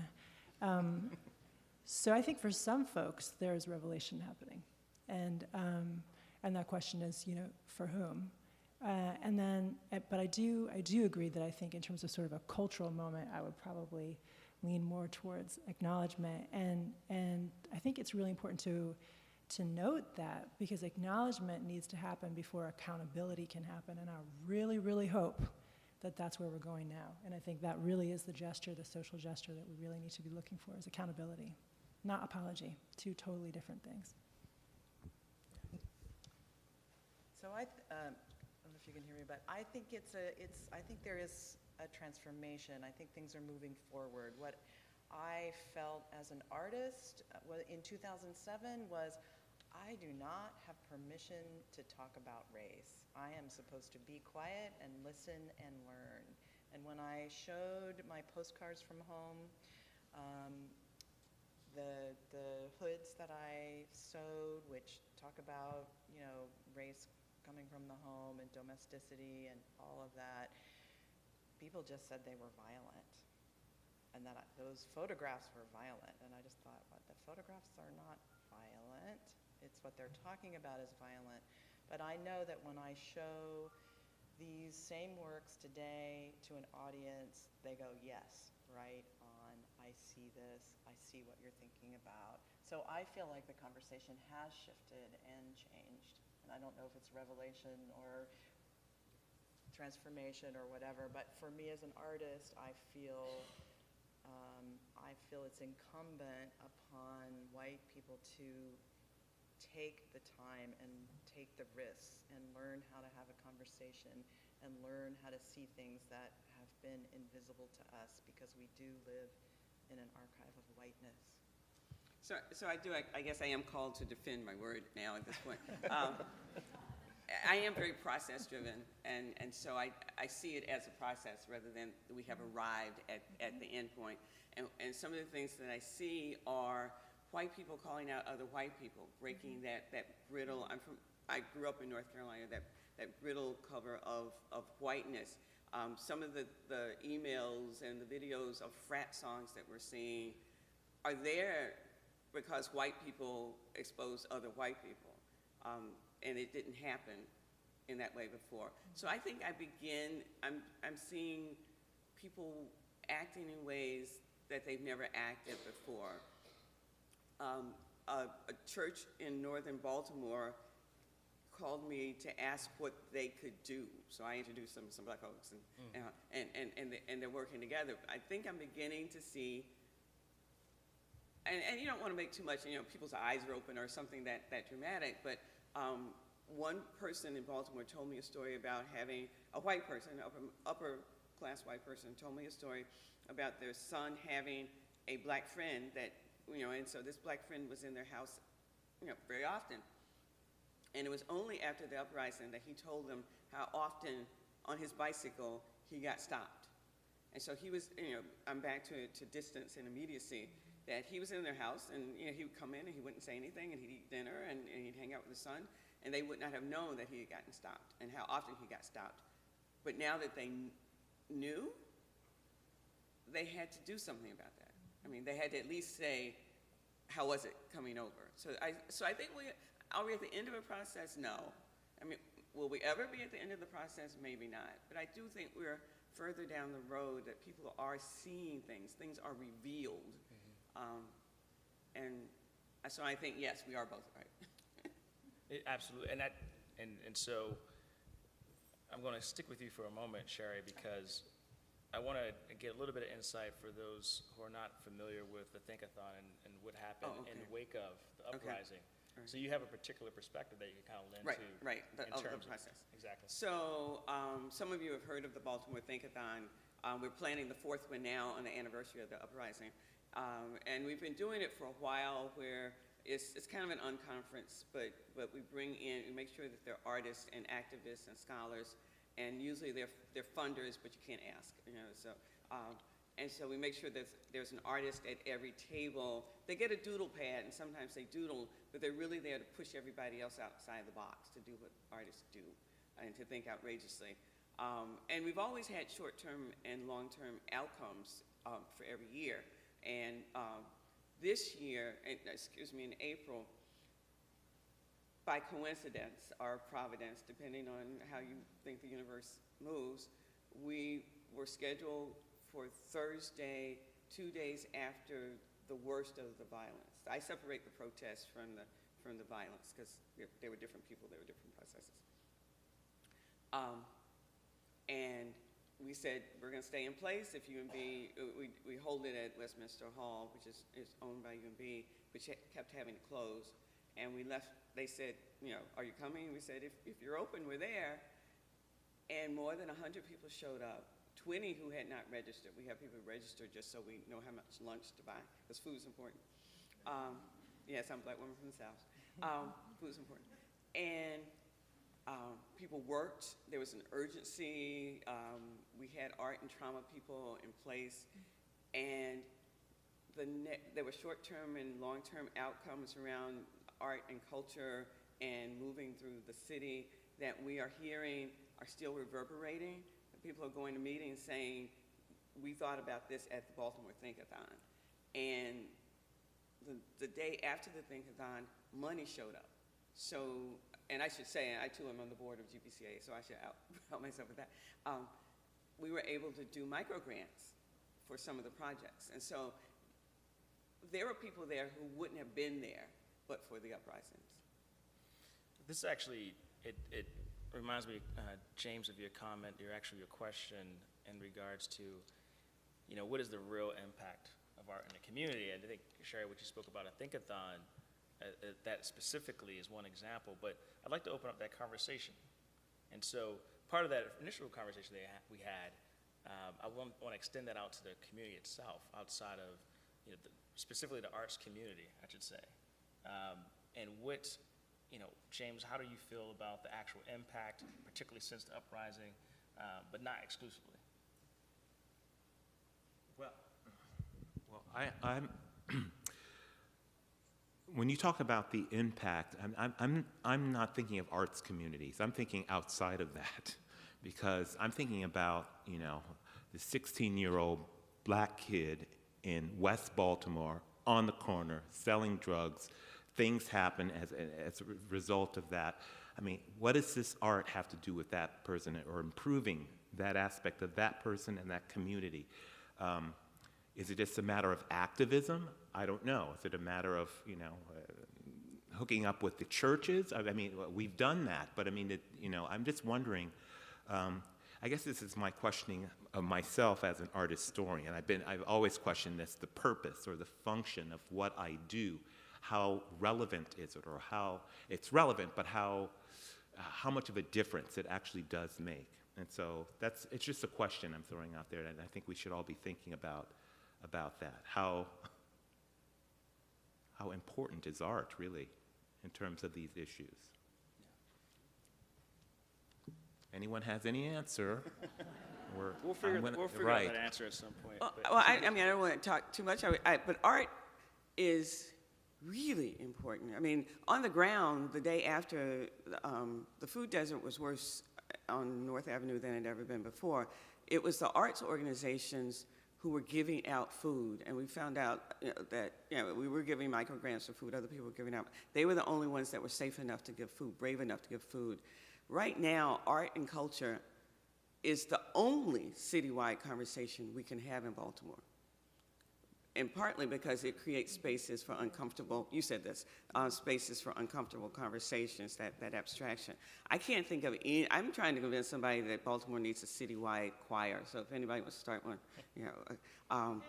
So I think for some folks, there's revelation happening. And And that question is, for whom? But I do agree that I think in terms of sort of a cultural moment, I would probably lean more towards acknowledgement. And I think it's really important to note that, because acknowledgement needs to happen before accountability can happen. And I really, really hope that that's where we're going now. And I think that really is the gesture, the social gesture that we really need to be looking for, is accountability, not apology. Two totally different things. So I don't know if you can hear me, but I think I think there is a transformation. I think things are moving forward. What I felt as an artist in 2007 was, I do not have permission to talk about race. I am supposed to be quiet and listen and learn. And when I showed my postcards from home, the hoods that I sewed, which talk about, race coming from the home and domesticity and all of that, people just said they were violent, and that those photographs were violent. And I just thought, what, the photographs are not violent. It's what they're talking about is violent. But I know that when I show these same works today to an audience, they go, yes, right on, I see this, I see what you're thinking about. So I feel like the conversation has shifted and changed. And I don't know if it's revelation or transformation or whatever, but for me as an artist, I feel it's incumbent upon white people to take the time and take the risks and learn how to have a conversation and learn how to see things that have been invisible to us, because we do live in an archive of whiteness. So I guess I am called to defend my word now at this point. I am very process-driven, and so I see it as a process rather than we have arrived at the end point. And some of the things that I see are white people calling out other white people, breaking that brittle. I grew up in North Carolina, that brittle cover of whiteness. Some of the emails and the videos of frat songs that we're seeing are there because white people expose other white people. And it didn't happen in that way before. So I think I'm seeing people acting in ways that they've never acted before. A church in northern Baltimore called me to ask what they could do. So I introduced some black folks, and they're working together. I think I'm beginning to see, and you don't want to make too much, people's eyes are open or something that dramatic, but one person in Baltimore told me a story about having a white person, upper class white person, told me a story about their son having a black friend that, and so this black friend was in their house, very often. And it was only after the uprising that he told them how often on his bicycle he got stopped. And so he was, I'm back to distance and immediacy, that he was in their house, and he would come in and he wouldn't say anything, and he'd eat dinner, and he'd hang out with his son, and they would not have known that he had gotten stopped and how often he got stopped. But now that they knew, they had to do something about that. I mean, they had to at least say, how was it coming over? So I think are we at the end of a process? No. I mean, will we ever be at the end of the process? Maybe not. But I do think we're further down the road that people are seeing things. Things are revealed. And so I think, yes, we are both right. Absolutely, and so I'm going to stick with you for a moment, Sheri, because I want to get a little bit of insight for those who are not familiar with the Think-a-thon and what happened in the wake of the uprising. Okay. Right. So you have a particular perspective that you can kind of lend to. Right, in terms the process. Exactly. So some of you have heard of the Baltimore Think-a-thon. We're planning the fourth one now on the anniversary of the uprising. And we've been doing it for a while, where it's kind of an unconference, but we we make sure that they're artists and activists and scholars, and usually they're funders, but you can't ask, and so we make sure that there's an artist at every table. They get a doodle pad, and sometimes they doodle, but they're really there to push everybody else outside the box, to do what artists do, and to think outrageously. And we've always had short-term and long-term outcomes for every year. And this year, in April, by coincidence or providence, depending on how you think the universe moves, we were scheduled for Thursday, 2 days after the worst of the violence. I separate the protests from the violence because they were different people, they were different processes. And we said we're going to stay in place if UMB, we hold it at Westminster Hall, which is owned by UMB, which kept having to close. And we left, they said, you know, are you coming? We said, if you're open, we're there. And more than 100 people showed up, 20 who had not registered. We have people registered just so we know how much lunch to buy, because food's important. Yes, I'm a black woman from the South. Food's important. And people worked. There was an urgency. We had art and trauma people in place. And there were short-term and long-term outcomes around art and culture and moving through the city that we are hearing are still reverberating. People are going to meetings saying, we thought about this at the Baltimore Think-a-thon. And the day after the Think-a-thon, money showed up. So, and I should say, I too am on the board of GPCA, so I should help myself with that. We were able to do micro grants for some of the projects. And so there were people there who wouldn't have been there but for the uprisings. This actually, it reminds me, James, of your comment, your question in regards to, you know, what is the real impact of art in the community? And I think, Sheri, what you spoke about a Think-a-thon, that specifically is one example, but I'd like to open up that conversation. And so part of that initial conversation we had, I want to extend that out to the community itself, outside of, you know, specifically the arts community, I should say. And what, you know, James, how do you feel about the actual impact, particularly since the uprising, but not exclusively? Well, I'm when you talk about the impact, I'm not thinking of arts communities. I'm thinking outside of that, because I'm thinking about, you know, the 16-year-old black kid in West Baltimore on the corner selling drugs. Things happen as a result of that. I mean, what does this art have to do with that person or improving that aspect of that person and that community? Is it just a matter of activism? I don't know. Is it a matter of, you know, hooking up with the churches? I mean, we've done that, but I mean, you know, I'm just wondering. I guess this is my questioning of myself as an art historian. I've always questioned this: the purpose or the function of what I do. How relevant is it, or how it's relevant, but how much of a difference it actually does make? And so it's just a question I'm throwing out there, and I think we should all be thinking about that. How important is art, really, in terms of these issues? Anyone has any answer? We'll figure out that answer at some point. Well, I mean, I don't want to talk too much, but art is really important. I mean, on the ground, the day after, the food desert was worse on North Avenue than it had ever been before. It was the arts organizations who were giving out food, and we found out, you know, that, you know, we were giving micro grants for food, other people were giving out. They were the only ones that were safe enough to give food, brave enough to give food. Right now, art and culture is the only citywide conversation we can have in Baltimore. And partly because it creates spaces for uncomfortable, you said this, spaces for uncomfortable conversations, that abstraction. I can't think of any, I'm trying to convince somebody that Baltimore needs a citywide choir, so if anybody wants to start one, you know.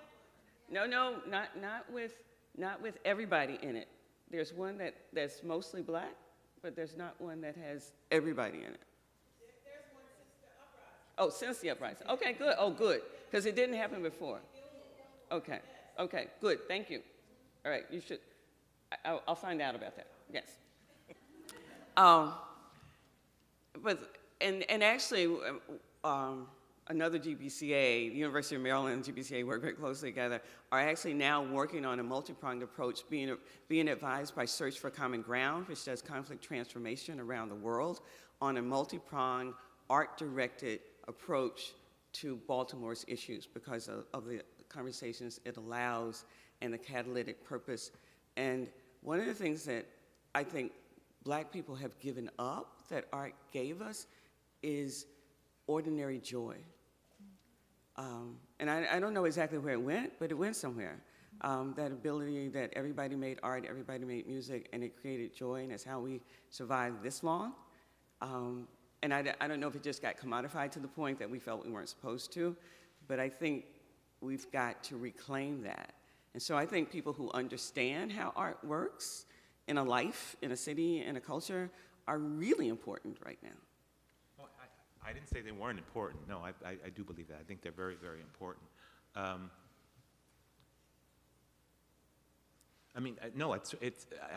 Not with everybody in it. There's one that's mostly black, but there's not one that has everybody in it. There's one since the uprising. Oh, since the uprising. Okay, good. Oh, good, because it didn't happen before. Okay. Okay, good, thank you. All right, you should, I'll find out about that, yes. But actually, another GBCA, the University of Maryland and GBCA work very closely together, are actually now working on a multi-pronged approach, being advised by Search for Common Ground, which does conflict transformation around the world, on a multi-pronged, art-directed approach to Baltimore's issues because of the conversations it allows and the catalytic purpose. And one of the things that I think Black people have given up, that art gave us, is ordinary joy. And I don't know exactly where it went, but it went somewhere. That ability that everybody made art, everybody made music, and it created joy, and it's how we survived this long. And I don't know if it just got commodified to the point that we felt we weren't supposed to, but I think we've got to reclaim that. And so I think people who understand how art works in a life, in a city, in a culture, are really important right now. Well, I didn't say they weren't important. No, I do believe that. I think they're very, very important. I mean, no, I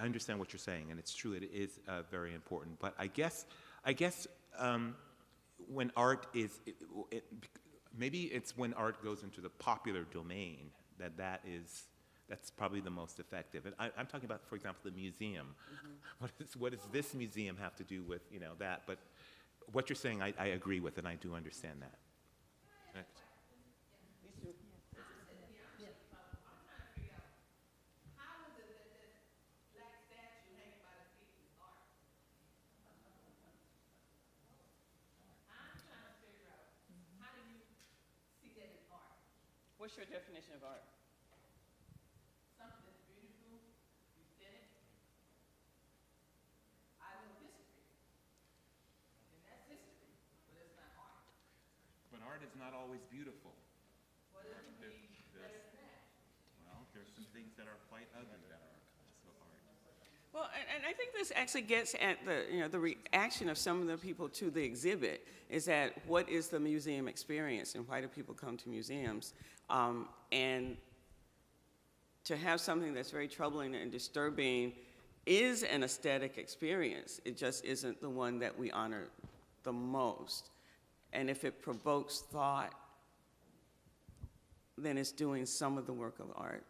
understand what you're saying, and it's true, it is very important. But I guess when art is, maybe it's when art goes into the popular domain that's probably the most effective. And I'm talking about, for example, the museum. Mm-hmm. What does this museum have to do with, that? But what you're saying, I agree with, and I do understand that. Right. What's your definition of art? Something that's beautiful, you fit it. I know history, and that's history, but it's not art. But art is not always beautiful. What it can be better than that? Well, there's some things that are quite ugly that are also art. Well, and I think this actually gets at the reaction of some of the people to the exhibit, is that what is the museum experience and why do people come to museums? And to have something that's very troubling and disturbing is an aesthetic experience. It just isn't the one that we honor the most. And if it provokes thought, then it's doing some of the work of art.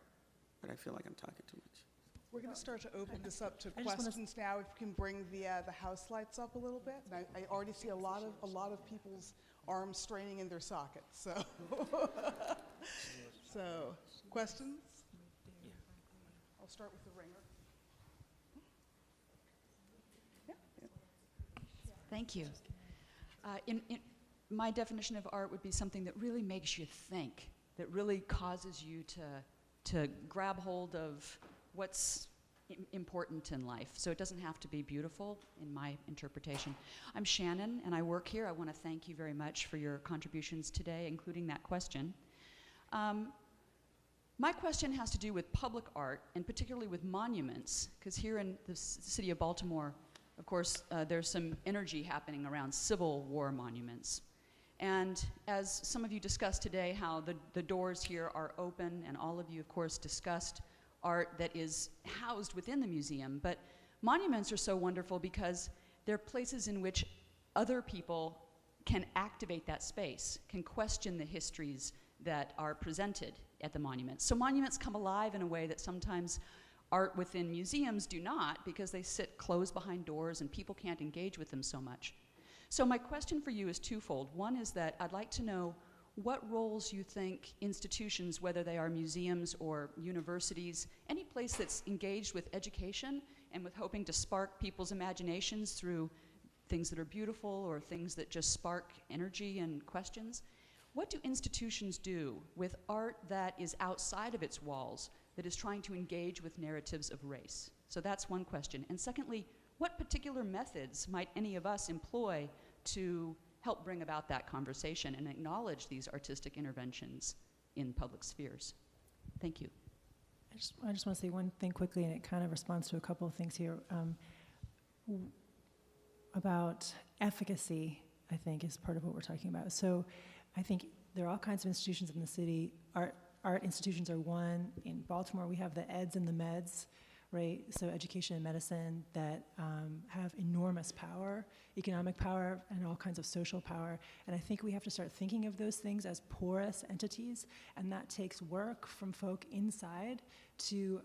But I feel like I'm talking too much. We're going to start to open this up to questions now. If you can bring the house lights up a little bit. And I already see a lot of people's arms straining in their sockets. So, so questions? I'll start with the ringer. Thank you. My definition of art would be something that really makes you think, that really causes you to grab hold of what's important in life. So it doesn't have to be beautiful in my interpretation. I'm Shannon, and I work here. I want to thank you very much for your contributions today, including that question. My question has to do with public art, and particularly with monuments, because here in the city of Baltimore, of course, there's some energy happening around Civil War monuments. And as some of you discussed today, how the doors here are open, and all of you, of course, discussed art that is housed within the museum. But monuments are so wonderful because they're places in which other people can activate that space, can question the histories that are presented at the monuments. So monuments come alive in a way that sometimes art within museums do not, because they sit closed behind doors and people can't engage with them so much. So my question for you is twofold. One is that I'd like to know what roles you think institutions, whether they are museums or universities, any place that's engaged with education and with hoping to spark people's imaginations through things that are beautiful or things that just spark energy and questions, what do institutions do with art that is outside of its walls, that is trying to engage with narratives of race? So that's one question. And secondly, what particular methods might any of us employ to help bring about that conversation and acknowledge these artistic interventions in public spheres? Thank you. I just want to say one thing quickly, and it kind of responds to a couple of things here. About efficacy, I think, is part of what we're talking about. So I think there are all kinds of institutions in the city. Art institutions are one. In Baltimore, we have the eds and the meds, right? So education and medicine that have enormous power, economic power, and all kinds of social power. And I think we have to start thinking of those things as porous entities, and that takes work from folk inside to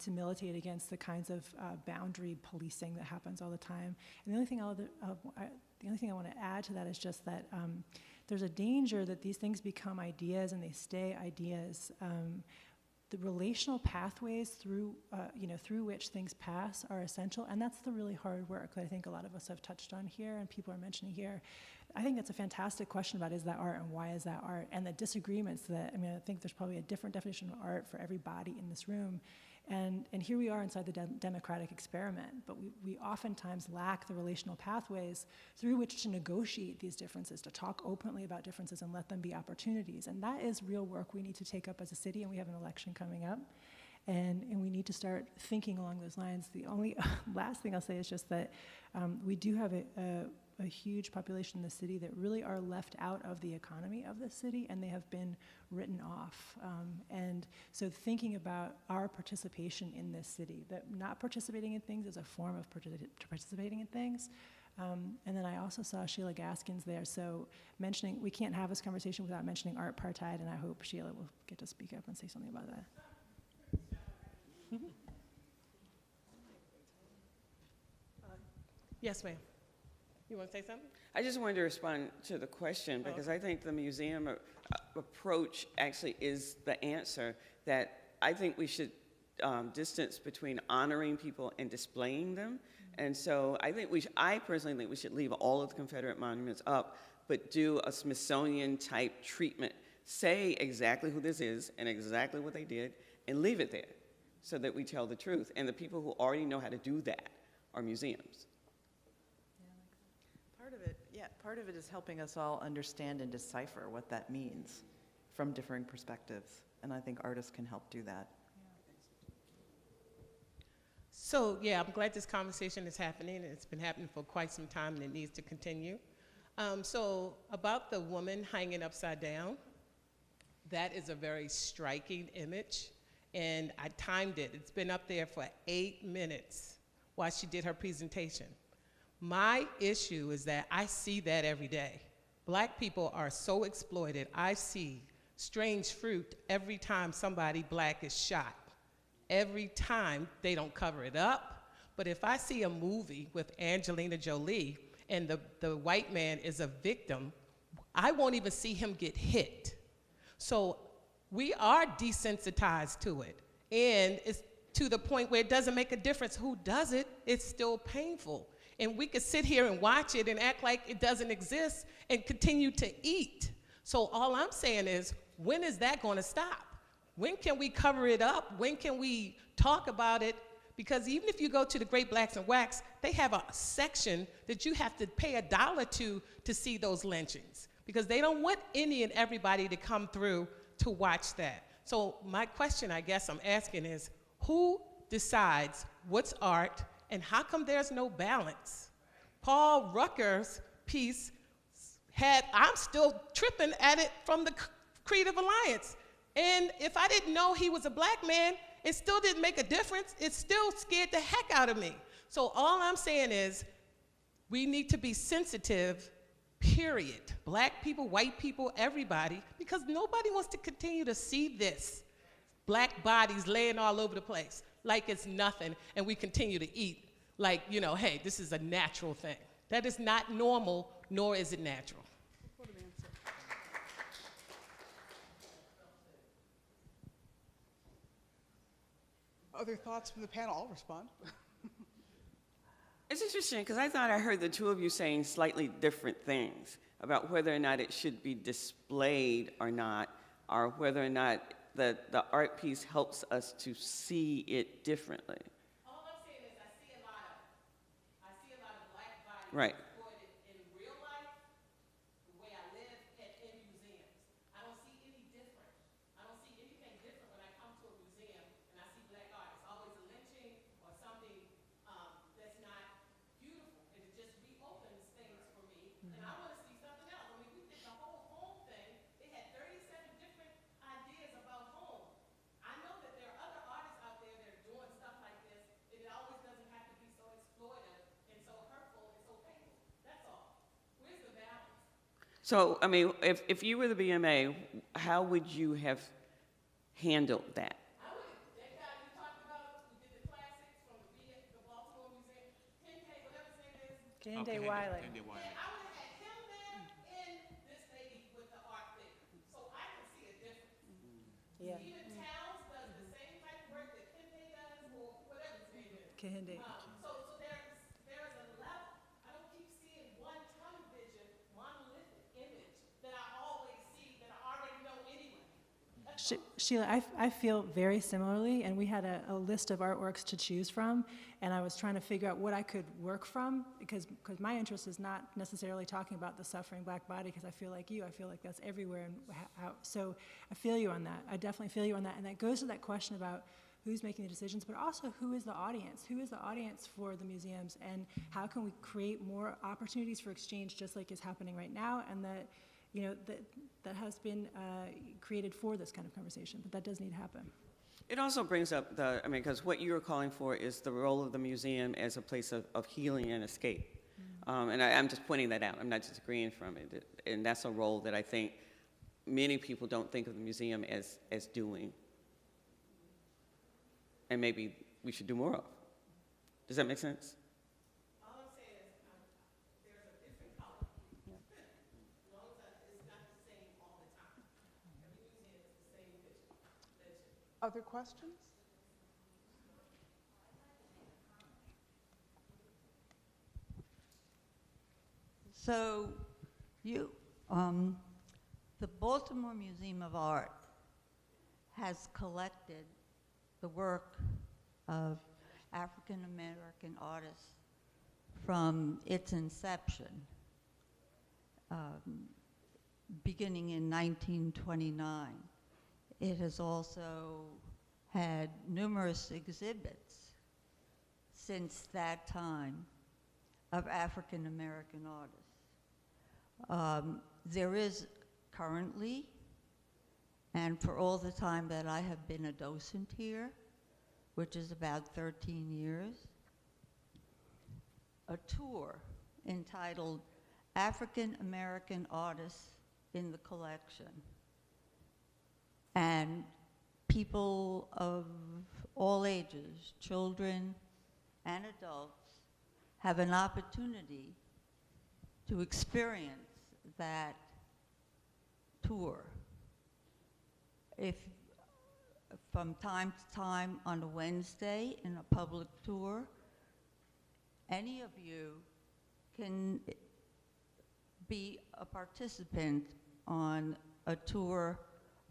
militate against the kinds of boundary policing that happens all the time. And the only thing I want to add to that is just that there's a danger that these things become ideas and they stay ideas. the relational pathways through, through which things pass are essential, and that's the really hard work that I think a lot of us have touched on here and people are mentioning here. I think that's a fantastic question about, is that art and why is that art? And the disagreements that, I think there's probably a different definition of art for everybody in this room. And here we are inside the democratic experiment, but we oftentimes lack the relational pathways through which to negotiate these differences, to talk openly about differences and let them be opportunities. And that is real work we need to take up as a city, and we have an election coming up. And we need to start thinking along those lines. The only last thing I'll say is just that we do have a huge population in the city that really are left out of the economy of the city, and they have been written off. And so thinking about our participation in this city, that not participating in things is a form of participating in things. And then I also saw Sheila Gaskins there, so mentioning, we can't have this conversation without mentioning art apartheid, and I hope Sheila will get to speak up and say something about that. Yes, ma'am. You want to say something? I just wanted to respond to the question because I think the museum approach actually is the answer, that I think we should distance between honoring people and displaying them. And so I personally think we should leave all of the Confederate monuments up, but do a Smithsonian type treatment. Say exactly who this is and exactly what they did and leave it there so that we tell the truth. And the people who already know how to do that are museums. Part of it is helping us all understand and decipher what that means from differing perspectives, and I think artists can help do that. So, yeah, I'm glad this conversation is happening, and it's been happening for quite some time, and it needs to continue. So, about the woman hanging upside down, that is a very striking image, and I timed it. It's been up there for 8 minutes while she did her presentation. My issue is that I see that every day. Black people are so exploited. I see strange fruit every time somebody black is shot. Every time they don't cover it up. But if I see a movie with Angelina Jolie and the white man is a victim, I won't even see him get hit. So we are desensitized to it. And it's to the point where it doesn't make a difference who does it, it's still painful. And we could sit here and watch it and act like it doesn't exist and continue to eat. So all I'm saying is, when is that going to stop? When can we cover it up? When can we talk about it? Because even if you go to the Great Blacks in Wax, they have a section that you have to pay $1 to see those lynchings, because they don't want any and everybody to come through to watch that. So my question, I guess I'm asking is, who decides what's art? And how come there's no balance? Paul Rucker's piece I'm still tripping at it from the Creative Alliance. And if I didn't know he was a black man, it still didn't make a difference. It still scared the heck out of me. So all I'm saying is, we need to be sensitive, period. Black people, white people, everybody, because nobody wants to continue to see this. Black bodies laying all over the place like it's nothing, and we continue to eat like, hey, this is a natural thing. That is not normal, nor is it natural. Other thoughts from the panel? I'll respond. It's interesting because I thought I heard the two of you saying slightly different things about whether or not it should be displayed or not, or whether or not the art piece helps us to see it differently. All I'm saying is I see a lot of black bodies Right. exploited in real life, the way I live, and in museums. I don't see any different. I don't see anything different when I come to a museum and I see black art. It's always a lynching or something that's not beautiful, and it just reopens things for me. And I want to see something else. I mean, we did the whole home thing. They had 37 different ideas about home. I know that there are other artists out there that are doing stuff like this, and it always doesn't have to be so exploitive and so hurtful and so painful. That's all. Where's the balance? So, I mean, if you were the BMA, how would you have handled that? I would, that guy you talked about, who did the classics from the Baltimore Museum, Kente, whatever his name is. Kende Wiley. Yeah, I would have had him there and this lady with the art thing, so I can see a difference. Yeah. Even Towns does the Kehinde. So there's a level. I don't keep seeing one tunnel vision, monolithic image that I always see, that I already know anyway. Sheila, I feel very similarly, and we had a list of artworks to choose from, and I was trying to figure out what I could work from, because my interest is not necessarily talking about the suffering black body, because I feel like that's everywhere, and so I feel you on that. I definitely feel you on that, and that goes to that question about who's making the decisions, but also who is the audience? Who is the audience for the museums, and how can we create more opportunities for exchange, just like is happening right now, and that that has been created for this kind of conversation, but that does need to happen. It also brings up because what you're calling for is the role of the museum as a place of healing and escape. And I'm just pointing that out. I'm not disagreeing from it. And that's a role that I think many people don't think of the museum as doing. And maybe we should do more of. Does that make sense? All I'm saying is there's a different color. As long as it's not the same all the time. Every museum is the same vision. Other questions? So the Baltimore Museum of Art has collected the work of African American artists from its inception, beginning in 1929. It has also had numerous exhibits since that time of African American artists. There is currently, and for all the time that I have been a docent here, which is about 13 years, a tour entitled African American Artists in the Collection. And people of all ages, children and adults, have an opportunity to experience that tour. If from time to time on a Wednesday in a public tour, any of you can be a participant on a tour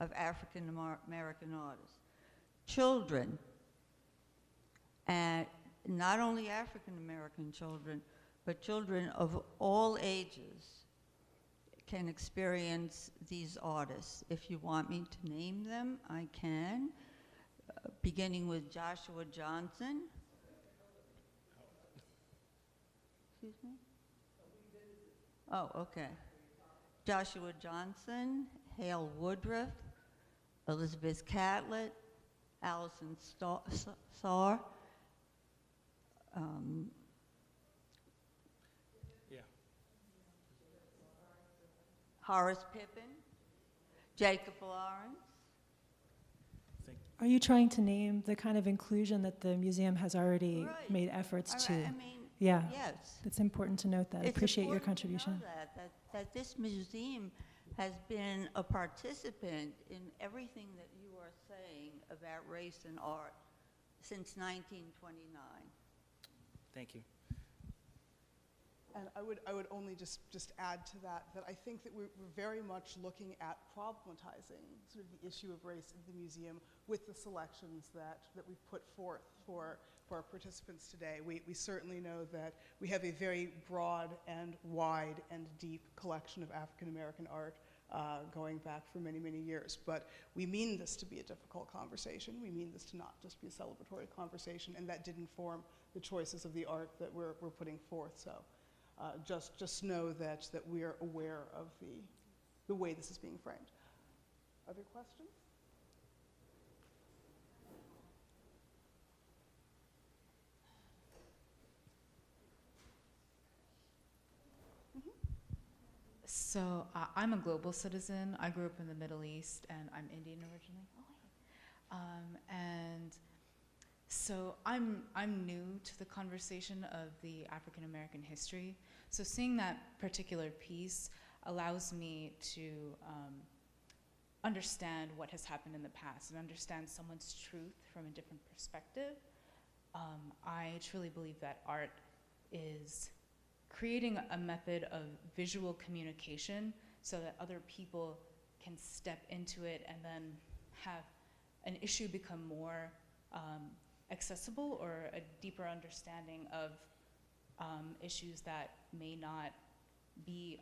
of African American artists. Children, and not only African American children, but children of all ages can experience these artists. If you want me to name them, I can, beginning with Joshua Johnson. Excuse me? Oh, okay. Joshua Johnson, Hale Woodruff, Elizabeth Catlett, Allison Starr, Horace Pippin, Jacob Lawrence. Are you trying to name the kind of inclusion that the museum has already Right. made efforts All to? right, I mean, Yeah. yes. It's important to note that. I It's appreciate your important to know contribution. that this museum has been a participant in everything that you are saying about race and art since 1929. Thank you. And I would only just add to that I think that we're very much looking at problematizing sort of the issue of race in the museum with the selections that we've put forth for our participants today. We certainly know that we have a very broad and wide and deep collection of African American art going back for many, many years. But we mean this to be a difficult conversation. We mean this to not just be a celebratory conversation, and that did inform the choices of the art that we're putting forth. So. Just know that we are aware of the way this is being framed. Other questions? So I'm a global citizen. I grew up in the Middle East, and I'm Indian originally. And so I'm new to the conversation of the African American history. So seeing that particular piece allows me to understand what has happened in the past and understand someone's truth from a different perspective. I truly believe that art is creating a method of visual communication so that other people can step into it and then have an issue become more accessible, or a deeper understanding of issues that may not be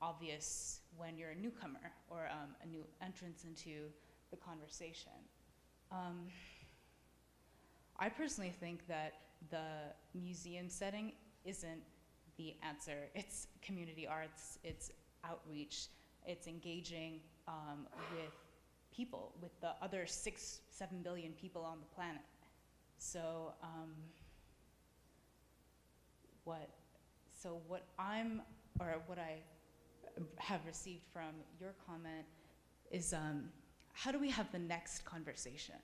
obvious when you're a newcomer or a new entrance into the conversation. I personally think that the museum setting isn't the answer. It's community arts, it's outreach, it's engaging with people, with the other 6-7 billion people on the planet. So what I have received from your comment is, how do we have the next conversation?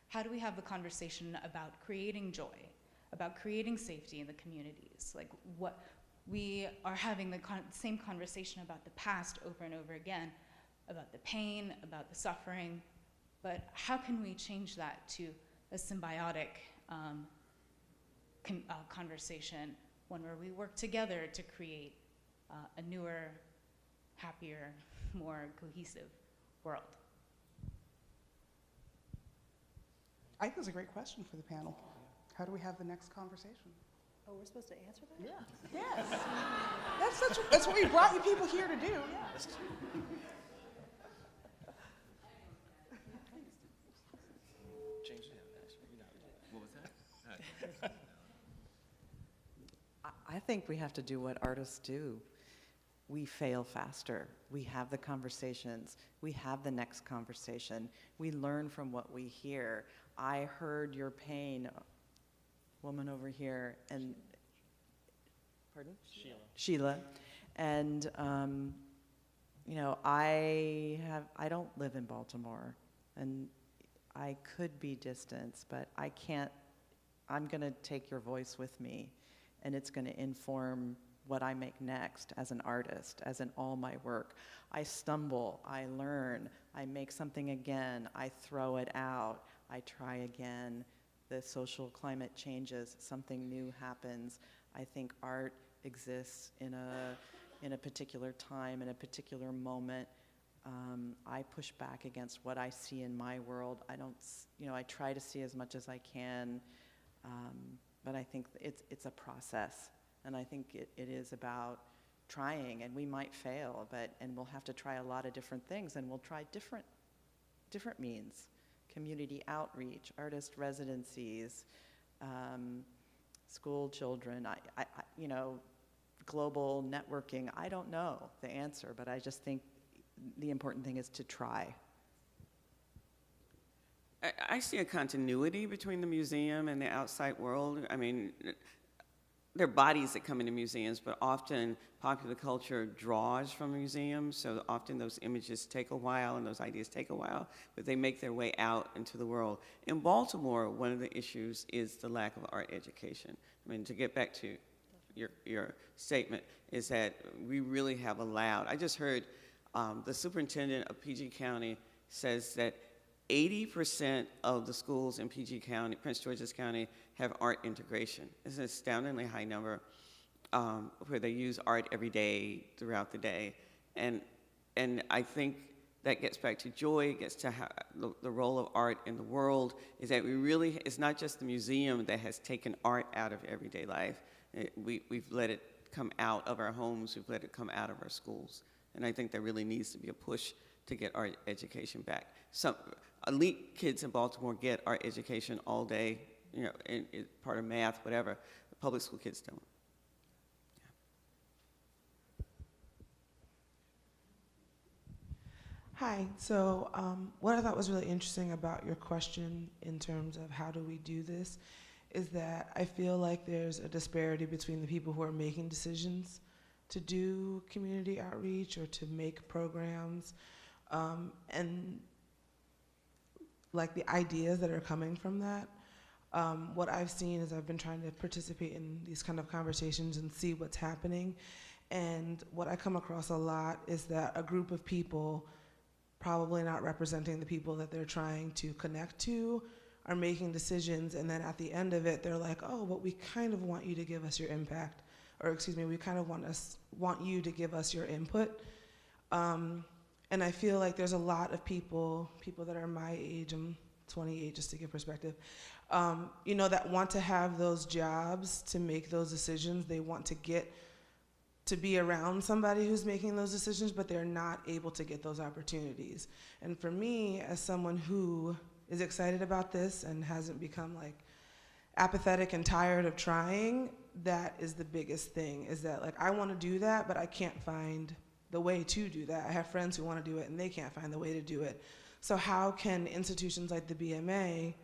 How do we have the conversation about creating joy, about creating safety in the communities? Like, what we are having the same conversation about the past over and over again, about the pain, about the suffering, but how can we change that to a symbiotic conversation, one where we work together to create a newer, happier, more cohesive world? I think it's a great question for the panel. How do we have the next conversation? Oh, we're supposed to answer that? Yeah. Yes. That's what we brought you people here to do. Yeah. What was that? I think we have to do what artists do. We fail faster. We have the conversations. We have the next conversation. We learn from what we hear. I heard your pain, woman over here, and, pardon? Sheila. And, you know, I don't live in Baltimore, and I could be distant, but I can't, I'm gonna take your voice with me, and it's gonna inform what I make next as an artist, as in all my work. I stumble, I learn, I make something again, I throw it out, I try again. The social climate changes, something new happens. I think art exists in a particular time, in a particular moment. I push back against what I see in my world. I don't, you know, I try to see as much as I can, but I think it's a process. And I think it is about trying, and we might fail, and we'll have to try a lot of different things, and we'll try different means. Community outreach, artist residencies, school children, you know, global networking. I don't know the answer, but I just think the important thing is to try. I see a continuity between the museum and the outside world. I mean, there are bodies that come into museums, but often popular culture draws from museums, so often those images take a while and those ideas take a while, but they make their way out into the world. In Baltimore, one of the issues is the lack of art education. I mean, to get back to your statement, is that we really have allowed, I just heard the superintendent of PG County says that 80% of the schools in PG County, Prince George's County, have art integration. It's an astoundingly high number where they use art every day throughout the day. And I think that gets back to joy, it gets to the role of art in the world, is that we really, it's not just the museum that has taken art out of everyday life. We've let it come out of our homes, we've let it come out of our schools. And I think there really needs to be a push to get art education back. Some elite kids in Baltimore get art education all day, you know, in part of math, whatever. The public school kids don't. Hi, so what I thought was really interesting about your question in terms of how do we do this is that I feel like there's a disparity between the people who are making decisions to do community outreach or to make programs and like the ideas that are coming from that. What I've seen is I've been trying to participate in these kind of conversations and see what's happening. And what I come across a lot is that a group of people, probably not representing the people that they're trying to connect to, are making decisions, and then at the end of it, they're like, oh, but we kind of want you to give us your impact, or excuse me, we kind of want you to give us your input. And I feel like there's a lot of people that are my age, I'm 28, just to give perspective, you know, that want to have those jobs to make those decisions. They want to get to be around somebody who's making those decisions, but they're not able to get those opportunities. And for me, as someone who is excited about this and hasn't become like apathetic and tired of trying, that is the biggest thing, is that like I want to do that, but I can't find the way to do that. I have friends who want to do it and they can't find the way to do it. So how can institutions like the BMA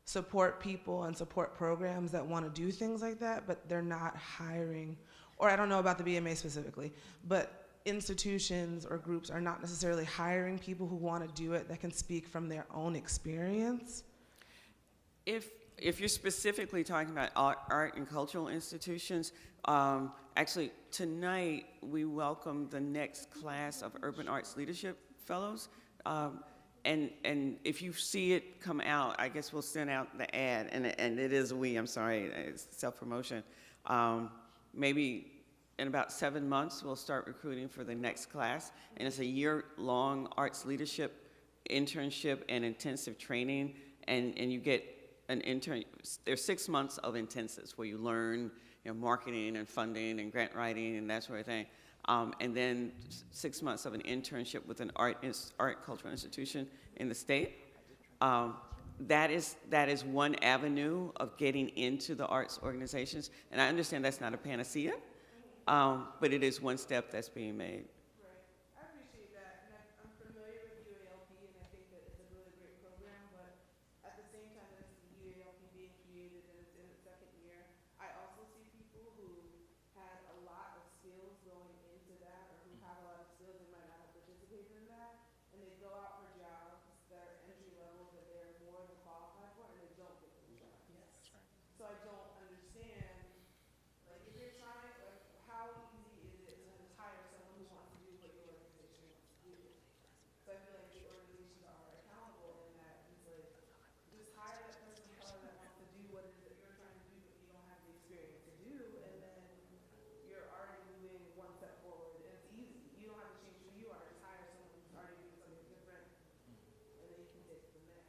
support people and support programs that want to do things like that, but they're not hiring, or I don't know about the BMA specifically, but institutions or groups are not necessarily hiring people who want to do it that can speak from their own experience? If you're specifically talking about art and cultural institutions, actually tonight we welcome the next class of Urban Arts Leadership Fellows. And if you see it come out, I guess we'll send out the ad, and it is I'm sorry, it's self-promotion. Maybe in about 7 months, we'll start recruiting for the next class, and it's a year-long arts leadership internship and intensive training, and you get an intern. There's 6 months of intensives where you learn, you know, marketing and funding and grant writing and that sort of thing. And then 6 months of an internship with an art cultural institution in the state. That is one avenue of getting into the arts organizations. And I understand that's not a panacea, but it is one step that's being made. Right. I appreciate that. And I'm familiar with UALP, and I think that it's a really great program, but at the same time that it's the UALP being created and it's in its second year, I also see people who had a lot of skills going into that, or who have a lot of skills and might not have participated in that, and they go out for jobs that are entry level that they're more than qualified for, and they don't get those jobs. Yes. So I don't understand, like, if you're trying, like, how easy is it to just hire someone who wants to do what your organization wants to do? So I feel like the organizations are accountable in that. It's like, just hire that person of color that wants to do what it is that you're trying to do, but you don't have the experience to do, and then you're already moving one step forward. And it's easy. You don't have to change who you are. Just hire someone who's already doing something different, and then you can take it from there.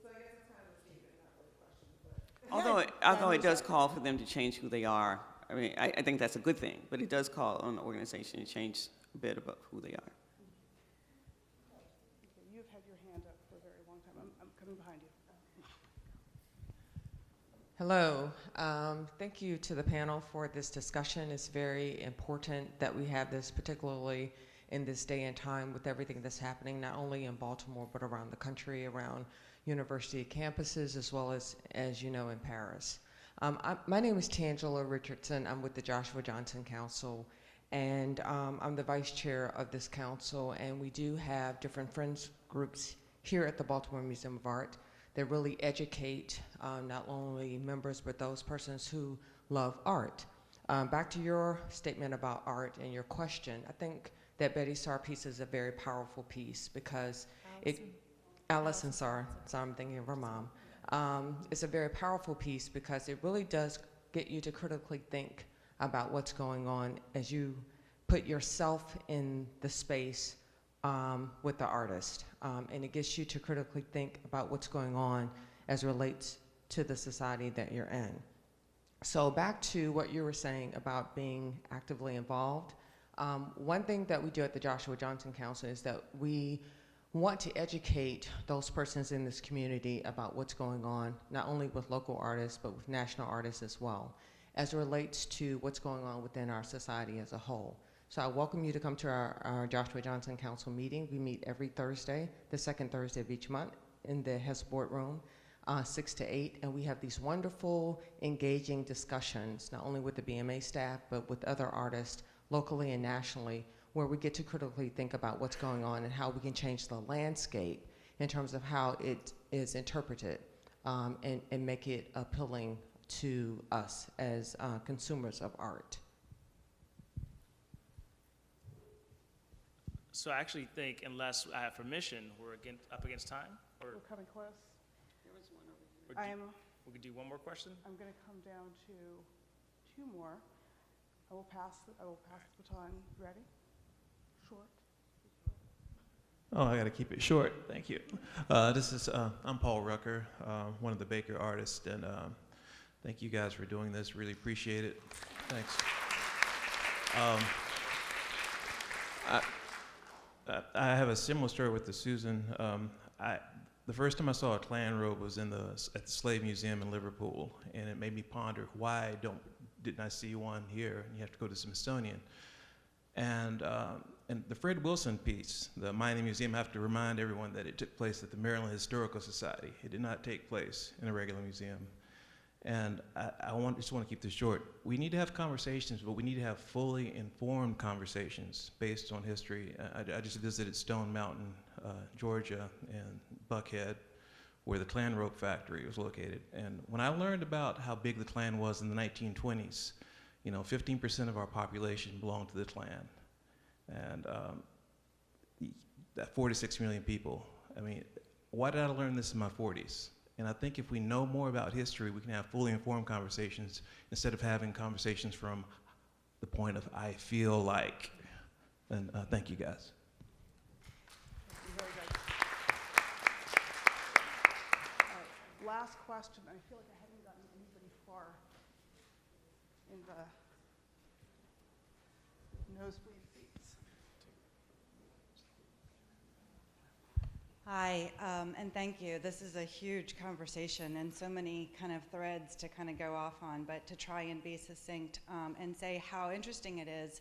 So I guess it's kind of a statement, not really a question, but. Although it does call for them to change who they are. I mean, I think that's a good thing, but it does call on the organization to change a bit about who they are. Okay, you've had your hand up for a very long time. I'm coming behind you. Hello. Thank you to the panel for this discussion. It's very important that we have this, particularly in this day and time with everything that's happening, not only in Baltimore, but around the country, around university campuses, as well as you know, in Paris. My name is Tangela Richardson. I'm with the Joshua Johnson Council, and I'm the vice chair of this council, and we do have different friends groups here at the Baltimore Museum of Art that really educate not only members, but those persons who love art. Back to your statement about art and your question, I think that Betty Saar piece is a very powerful piece because Allison Saar, so I'm thinking of her mom. It's a very powerful piece because it really does get you to critically think about what's going on as you put yourself in the space with the artist. And it gets you to critically think about what's going on as relates to the society that you're in. So back to what you were saying about being actively involved. One thing that we do at the Joshua Johnson Council is that we want to educate those persons in this community about what's going on, not only with local artists, but with national artists as well, as it relates to what's going on within our society as a whole. So I welcome you to come to our Joshua Johnson Council meeting. We meet every Thursday, the second Thursday of each month in the Hess Boardroom, 6 to 8, and we have these wonderful, engaging discussions, not only with the BMA staff, but with other artists locally and nationally, where we get to critically think about what's going on and how we can change the landscape in terms of how it is interpreted and make it appealing to us as consumers of art. So I actually think, unless I have permission, we're up against time? Or We're coming close. We could do one more question? I'm going to come down to two more. I will pass the baton. Ready? Short. Oh, I got to keep it short. Thank you. I'm Paul Rucker, one of the Baker artists, and thank you guys for doing this. Really appreciate it. Thanks. I have a similar story with the Susan. The first time I saw a Klan robe was at the Slave Museum in Liverpool, and it made me ponder why didn't I see one here? And you have to go to the Smithsonian. And the Fred Wilson piece, the Mining Museum, I have to remind everyone that it took place at the Maryland Historical Society. It did not take place in a regular museum. And I just want to keep this short. We need to have conversations, but we need to have fully informed conversations based on history. I just visited Stone Mountain, Georgia, and Buckhead, where the Klan rope factory was located. And when I learned about how big the Klan was in the 1920s, 15% of our population belonged to the Klan. And that 46 million people, why did I learn this in my 40s? And I think if we know more about history, we can have fully informed conversations instead of having conversations from the point of I feel like. And thank you guys. Very good. All right, last question. I feel like I haven't gotten anybody far in the nosebleed seats. Hi, and thank you. This is a huge conversation and so many kind of threads to kind of go off on, but to try and be succinct and say how interesting it is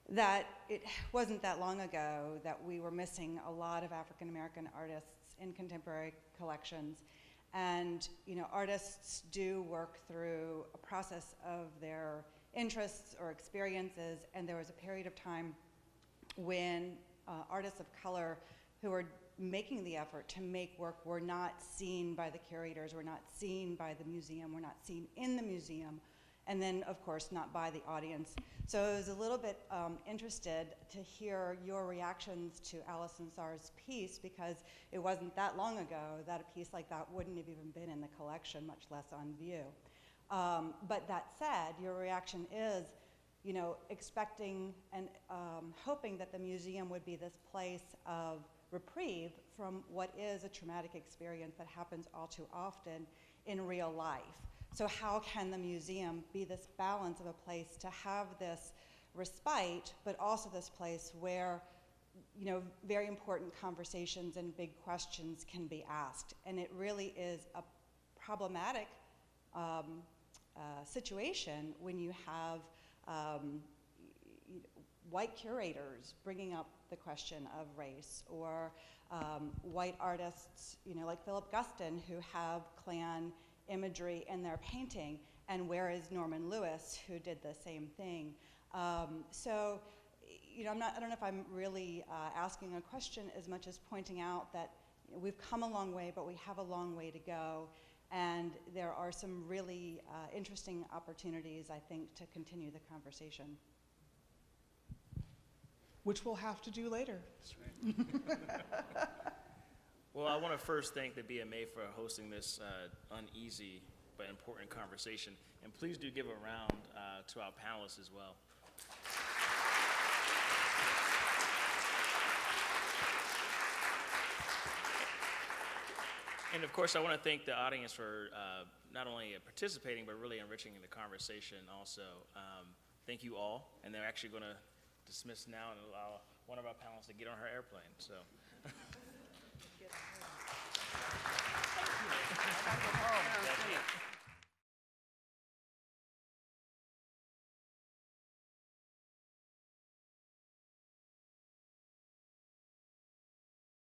that it wasn't that long ago that we were missing a lot of African American artists in contemporary collections. And artists do work through a process of their interests or experiences, and there was a period of time when artists of color who were making the effort to make work were not seen by the curators, were not seen by the museum, were not seen in the museum, and then, of course, not by the audience. So I was a little bit interested to hear your reactions to Alison Saar's piece, because it wasn't that long ago that a piece like that wouldn't have even been in the collection, much less on view. But that said, your reaction is, expecting and hoping that the museum would be this place of reprieve from what is a traumatic experience that happens all too often in real life. So how can the museum be this balance of a place to have this respite, but also this place where, very important conversations and big questions can be asked? And it really is a problematic situation when you have white curators bringing up the question of race, or white artists, like Philip Guston, who have Klan imagery in their painting, and where is Norman Lewis, who did the same thing? So, I don't know if I'm really asking a question as much as pointing out that we've come a long way, but we have a long way to go, and there are some really interesting opportunities, I think, to continue the conversation. Which we'll have to do later. That's right. Well, I want to first thank the BMA for hosting this uneasy but important conversation. And please do give a round to our panelists as well. And of course, I want to thank the audience for not only participating, but really enriching the conversation also. Thank you all. And they're actually going to dismiss now and allow one of our panelists to get on her airplane. So.